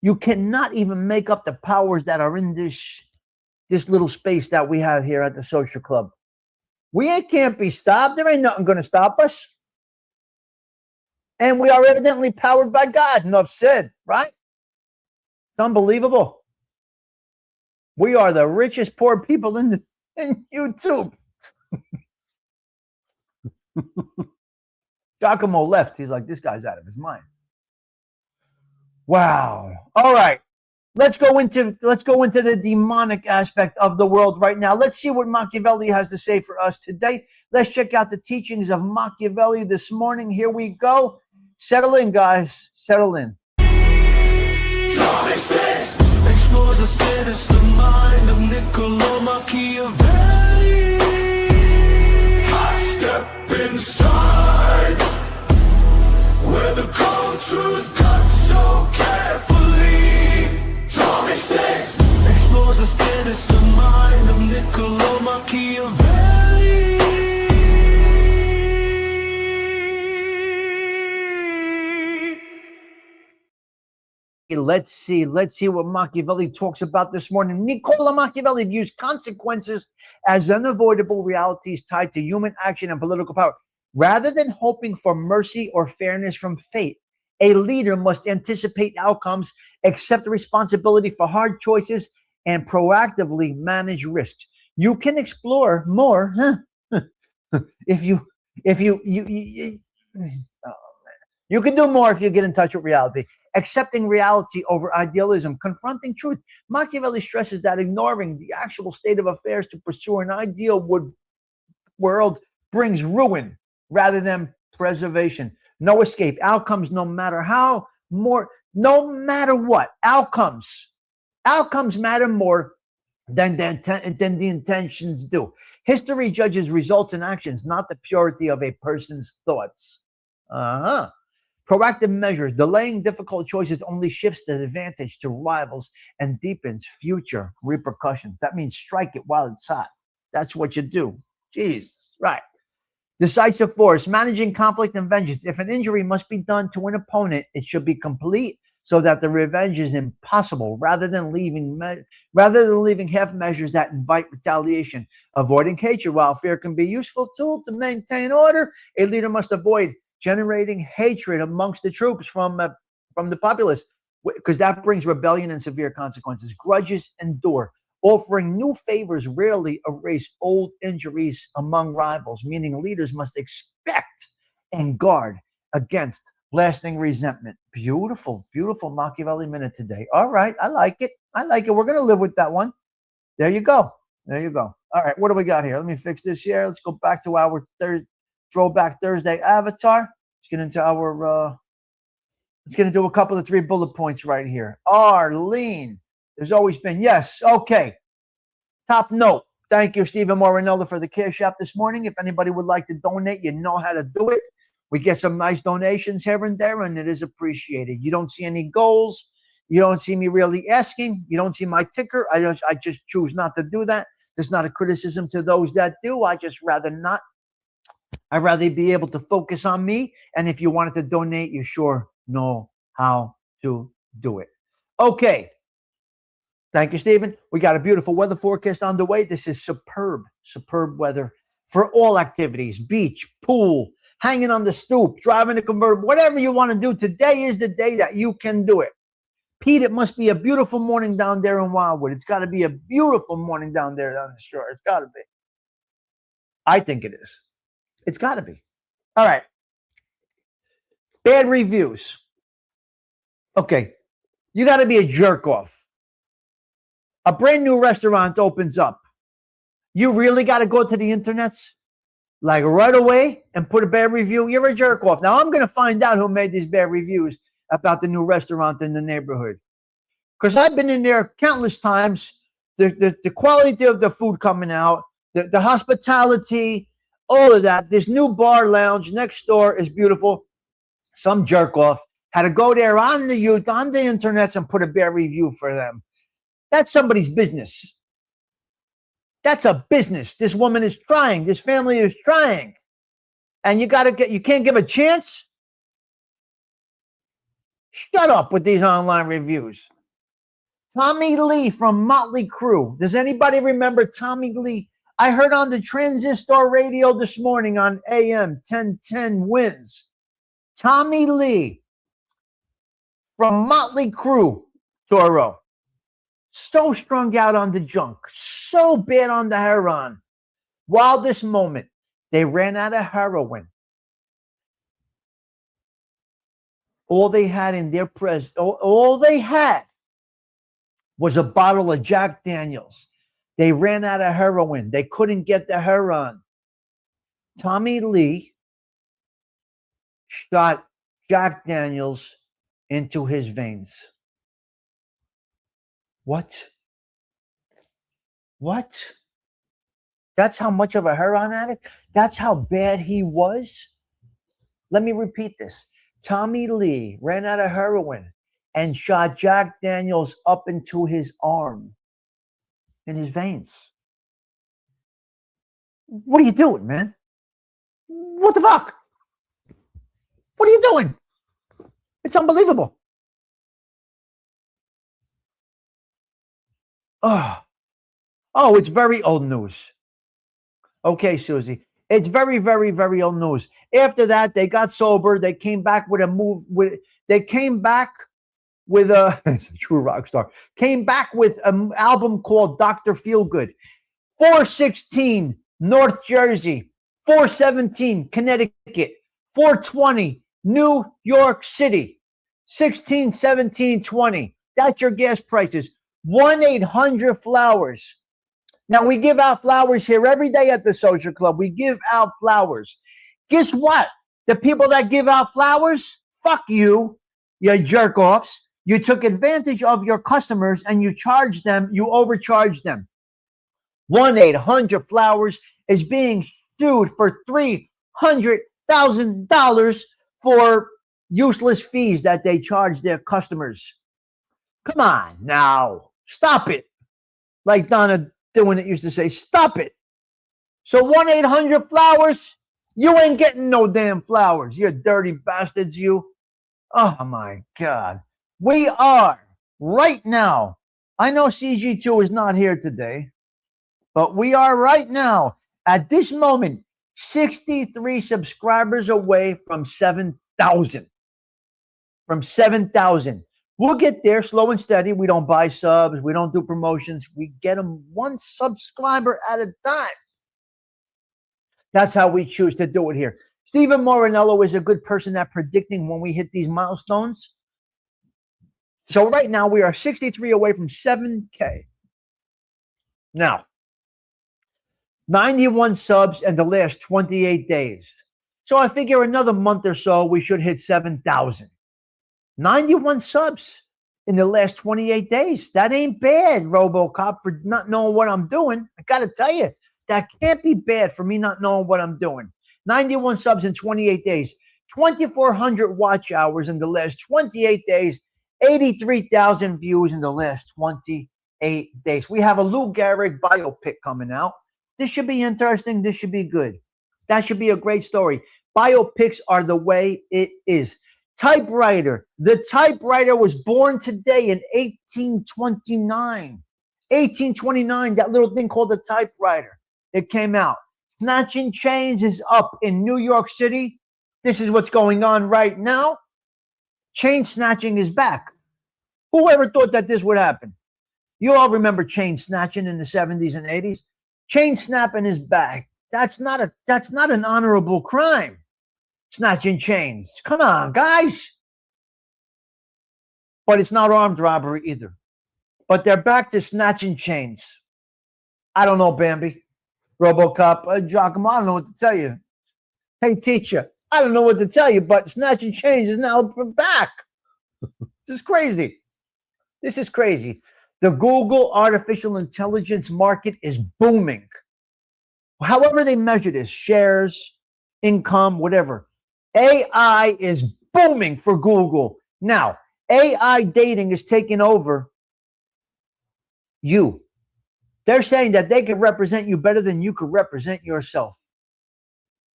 You cannot even make up the powers that are in this little space that we have here at the social club. We can't be stopped. There ain't nothing going to stop us. And we are evidently powered by God. Enough said, right? It's unbelievable. We are the richest poor people in YouTube. Giacomo left. He's like, this guy's out of his mind. Wow. All right. Let's go into the demonic aspect of the world right now. Let's see what Machiavelli has to say for us today. Let's check out the teachings of Machiavelli this morning. Here we go. Settle in, guys. Settle in. Stigs explores the sinister mind of Niccolo Machiavelli. I step inside where the cold truth cuts so carefully. Stigs explores the sinister mind of Niccolo Machiavelli. Let's see what Machiavelli talks about this morning. Niccolo Machiavelli views consequences as unavoidable realities tied to human action and political power. Rather than hoping for mercy or fairness from fate, a leader must anticipate outcomes, accept responsibility for hard choices, and proactively manage risks. You can explore more if you can do more if you get in touch with reality. Accepting reality over idealism, confronting truth. Machiavelli stresses that ignoring the actual state of affairs to pursue an ideal world brings ruin rather than preservation. No escape. Outcomes, no matter what. Outcomes matter more than the intentions do. History judges results and actions, not the purity of a person's thoughts. Proactive measures. Delaying difficult choices only shifts the advantage to rivals and deepens future repercussions. That means strike it while it's hot. That's what you do. Jesus, right. Decisive force. Managing conflict and vengeance. If an injury must be done to an opponent, it should be complete so that the revenge is impossible, rather than leaving half measures that invite retaliation. Avoiding hatred. While fear can be a useful tool to maintain order, a leader must avoid generating hatred amongst the troops from the populace, because that brings rebellion and severe consequences. Grudges endure. Offering new favors rarely erase old injuries among rivals, meaning leaders must expect and guard against lasting resentment. Beautiful, beautiful Machiavelli minute today. All right, I like it. We're going to live with that one. There you go. All right, what do we got here? Let me fix this here. Let's go back to our Throwback Thursday avatar. Let's get into our, let's get into a couple of 3 bullet points right here. Arlene, there's always been, yes, okay. Top note, thank you, Stephen Morinella, for the cash app this morning. If anybody would like to donate, you know how to do it. We get some nice donations here and there, and it is appreciated. You don't see any goals. You don't see me really asking. You don't see my ticker. I just choose not to do that. There's not a criticism to those that do. I just rather not. I'd rather be able to focus on me. And if you wanted to donate, you sure know how to do it. Okay. Thank you, Stephen. We got a beautiful weather forecast on the way. This is superb weather for all activities. Beach, pool, hanging on the stoop, driving a convertible, whatever you want to do. Today is the day that you can do it. Pete, it must be a beautiful morning down there in Wildwood. It's got to be a beautiful morning down there on the shore. It's got to be. I think it is. It's got to be. All right. Bad reviews. Okay. You got to be a jerk off. A brand new restaurant opens up. You really got to go to the internets like right away and put a bad review? You're a jerk off. Now I'm going to find out who made these bad reviews about the new restaurant in the neighborhood. Because I've been in there countless times. The quality of the food coming out, the hospitality, all of that. This new bar lounge next door is beautiful. Some jerk off had to go there on the internets and put a bad review for them. That's somebody's business. That's a business. This woman is trying. This family is trying. And you can't give a chance? Shut up with these online reviews. Tommy Lee from Motley Crue. Does anybody remember Tommy Lee? I heard on the Transistor radio this morning on AM 1010 Wins. Tommy Lee from Motley Crue, Toro. So strung out on the junk, so bad on the heroin. Wildest moment, they ran out of heroin. All they had in their all they had was a bottle of Jack Daniels. They ran out of heroin. They couldn't get the heroin. Tommy Lee shot Jack Daniels into his veins. What? That's how much of a heroin addict? That's how bad he was? Let me repeat this. Tommy Lee ran out of heroin and shot Jack Daniels up into his arm, in his veins. What are you doing, man? What the fuck? What are you doing? It's unbelievable. Oh, it's very old news. Okay, Susie. It's very, very, very old news. After that, they got sober. They came back with it's a true rock star. Came back with an album called Dr. Feelgood. 416 North Jersey. 417 Connecticut. 420 New York City. 16, 17, 20. That's your gas prices. 1-800-Flowers. Now, we give out flowers here every day at the Social Club. We give out flowers. Guess what? The people that give out flowers, fuck you, you jerk-offs. You took advantage of your customers and you charged them, you overcharged them. 1-800-Flowers is being sued for $300,000 for useless fees that they charge their customers. Come on now. Stop it. Like Donna Doing It used to say, stop it. So 1-800-Flowers, you ain't getting no damn flowers. You dirty bastards, you. Oh, my God. We are right now. I know CG2 is not here today, but we are right now, at this moment, 63 subscribers away from 7,000. From 7,000. We'll get there slow and steady. We don't buy subs. We don't do promotions. We get them one subscriber at a time. That's how we choose to do it here. Stephen Morinello is a good person at predicting when we hit these milestones. So right now we are 63 away from 7K. Now, 91 subs in the last 28 days. So I figure another month or so we should hit 7,000. 91 subs in the last 28 days. That ain't bad, RoboCop, for not knowing what I'm doing. I got to tell you, that can't be bad for me not knowing what I'm doing. 91 subs in 28 days. 2,400 watch hours in the last 28 days. 83,000 views in the last 28 days. We have a Lou Gehrig biopic coming out. This should be interesting. This should be good. That should be a great story. Biopics are the way it is. Typewriter. The typewriter was born today in 1829. 1829, that little thing called the typewriter. It came out. Snatching Chains is up in New York City. This is what's going on right now. Chain snatching is back. Whoever thought that this would happen? You all remember chain snatching in the 70s and 80s? Chain snapping is back. That's not an honorable crime. Snatching chains. Come on, guys. But it's not armed robbery either. But they're back to snatching chains. I don't know, Bambi. RoboCop, Giacomo, I don't know what to tell you. Hey, teacher, I don't know what to tell you, but snatching chains is now back. This is crazy. This is crazy. The Google artificial intelligence market is booming. However they measure this, shares, income, whatever. AI is booming for Google. Now, AI dating is taking over you. They're saying that they can represent you better than you could represent yourself.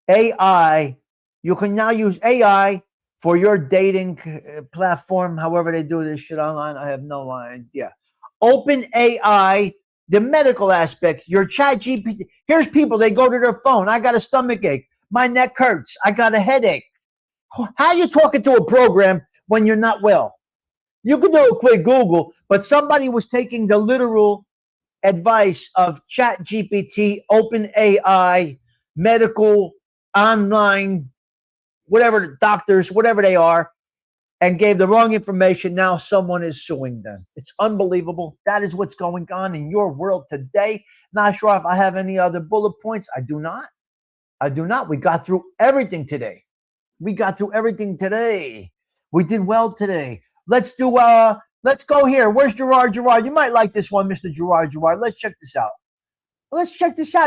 AI, you can now use AI for your dating platform, however they do this shit online. I have no idea. Open AI, the medical aspect, your chat GPT. Here's people, they go to their phone. I got a stomach ache. My neck hurts. I got a headache. How are you talking to a program when you're not well? You can do a quick Google, but somebody was taking the literal advice of chat GPT, open AI, medical, online, whatever, doctors, whatever they are, and gave the wrong information. Now someone is suing them. It's unbelievable. That is what's going on in your world today. Not sure if I have any other bullet points. I do not. We got through everything today. We did well today. Let's go here. Where's Gerard? You might like this one, Mr. Gerard. Let's check this out.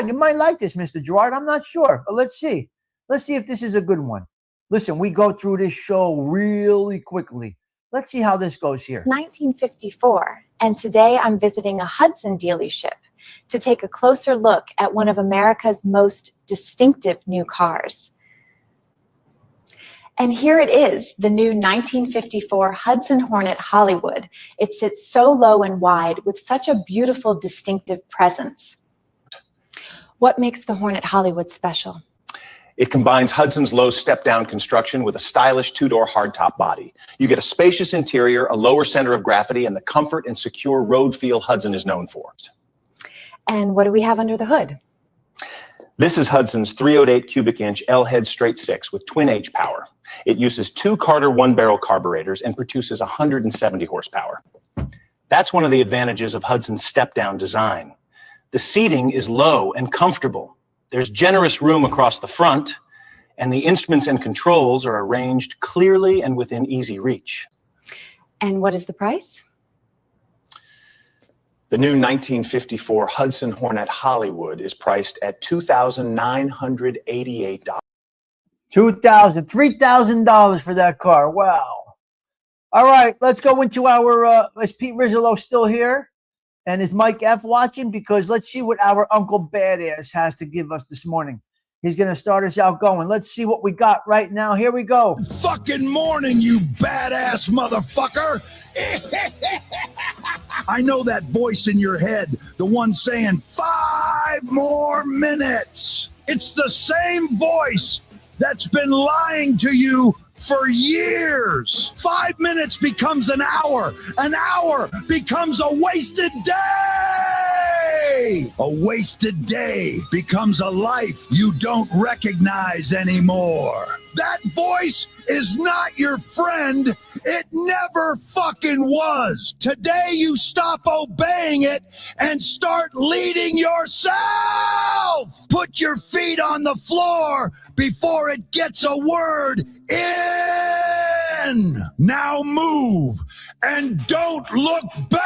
You might like this, Mr. Gerard. I'm not sure, but let's see. Let's see if this is a good one. Listen, we go through this show really quickly. Let's see how this goes here. 1954, and today I'm visiting a Hudson dealership to take a closer look at one of America's most distinctive new cars. And here it is, the new 1954 Hudson Hornet Hollywood. It sits so low and wide with such a beautiful, distinctive presence. What makes the Hornet Hollywood special? It combines Hudson's low step-down construction with a stylish two-door hardtop body. You get a spacious interior, a lower center of gravity, and the comfort and secure road feel Hudson is known for. And what do we have under the hood? This is Hudson's 308 cubic inch L-head straight six with twin H power. It uses 2 Carter one-barrel carburetors and produces 170 horsepower. That's one of the advantages of Hudson's step-down design. The seating is low and comfortable. There's generous room across the front, and the instruments and controls are arranged clearly and within easy reach. And what is the price? The new 1954 Hudson Hornet Hollywood is priced at $2,988. $3,000 for that car. Wow. All right, let's go into our, is Pete Rizzolo still here? And is Mike F watching? Because let's see what our Uncle Badass has to give us this morning. He's going to start us out going. Let's see what we got right now. Here we go. Fucking morning, you badass motherfucker. I know that voice in your head, the one saying 5 more minutes. It's the same voice that's been lying to you for years. 5 minutes becomes an hour becomes a wasted day. A wasted day becomes a life you don't recognize anymore. That voice is not your friend. It never fucking was. Today you stop obeying it and start leading yourself. Put your feet on the floor before it gets a word in. Now move and don't look back.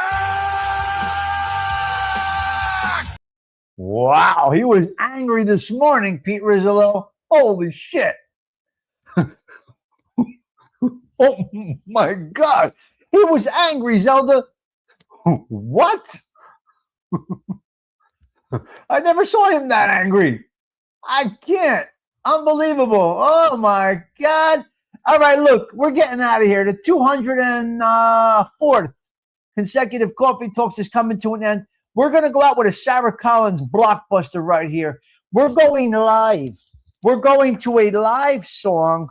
Wow, he was angry this morning, Pete Rizzolo. Holy shit. Oh my God. He was angry, Zelda. What? I never saw him that angry. I can't. Unbelievable. Oh my God. All right, look, we're getting out of here. The 204th consecutive Coffee Talks is coming to an end. We're going to go out with a Sarah Collins blockbuster right here. We're going live. We're going to a live song.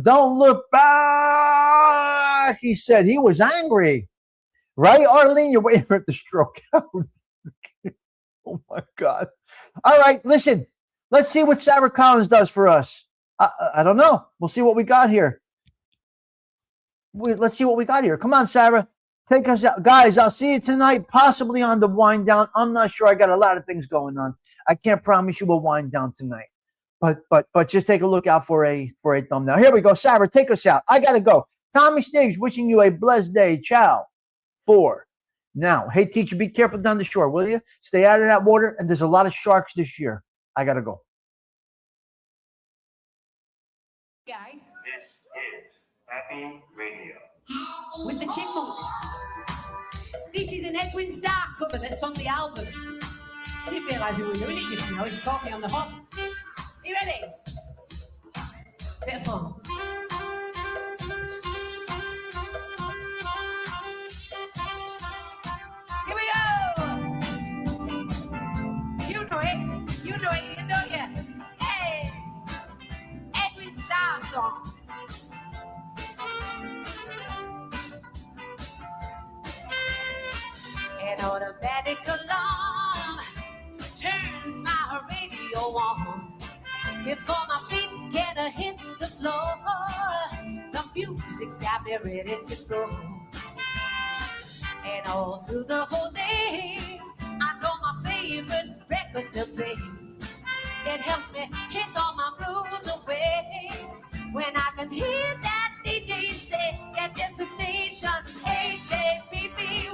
Don't look back, he said. He was angry. Right, Arlene? You're waiting for it to stroke out. Oh, my God. All right, listen. Let's see what Sarah Collins does for us. I don't know. We'll see what we got here. Let's see what we got here. Come on, Sarah. Take us out. Guys, I'll see you tonight, possibly on the wind down. I'm not sure. I got a lot of things going on. I can't promise you we'll wind down tonight. But just take a look out for a thumbnail. Here we go. Sarah, take us out. I got to go. Tommy Stigs wishing you a blessed day. Ciao. For now. Hey, teacher, be careful down the shore, will you? Stay out of that water, and there's a lot of sharks this year. I got to go. Guys. This is Happy Radio. With the Chipmunks. This is an Edwin Starr cover that's on the album. I didn't realise we were doing it just now. It's caught me on the hop. Are you ready? Bit of fun. Here we go. You know it, don't you? Hey, Edwin Starr song. An automatic alarm turns my radio on. Before my feet can hit the floor, the music's got me ready to go. And all through the whole day, I know my favorite records to play. It helps me chase all my blues away. When I can hear that DJ say that there's a station, HAPPY.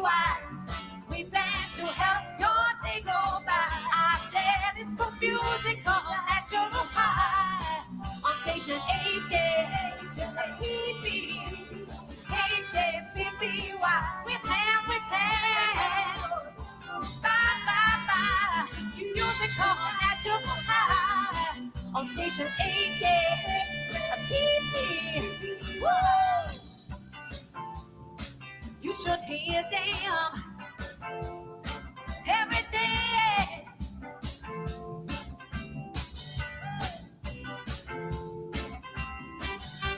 We plan to help your day go by. I said it's so musical, natural high. On station HAPPY. We plan. Bye, bye, bye. Musical, natural high. On station HAPPY. Woo! You should hear them every day.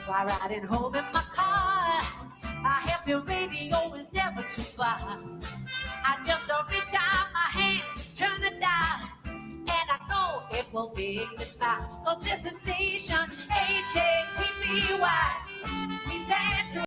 While riding home in my car, my happy radio is never too far. I just reach out my hand, turn the dial, and I know it will make me smile. 'Cause this is station HAPPY. We plan to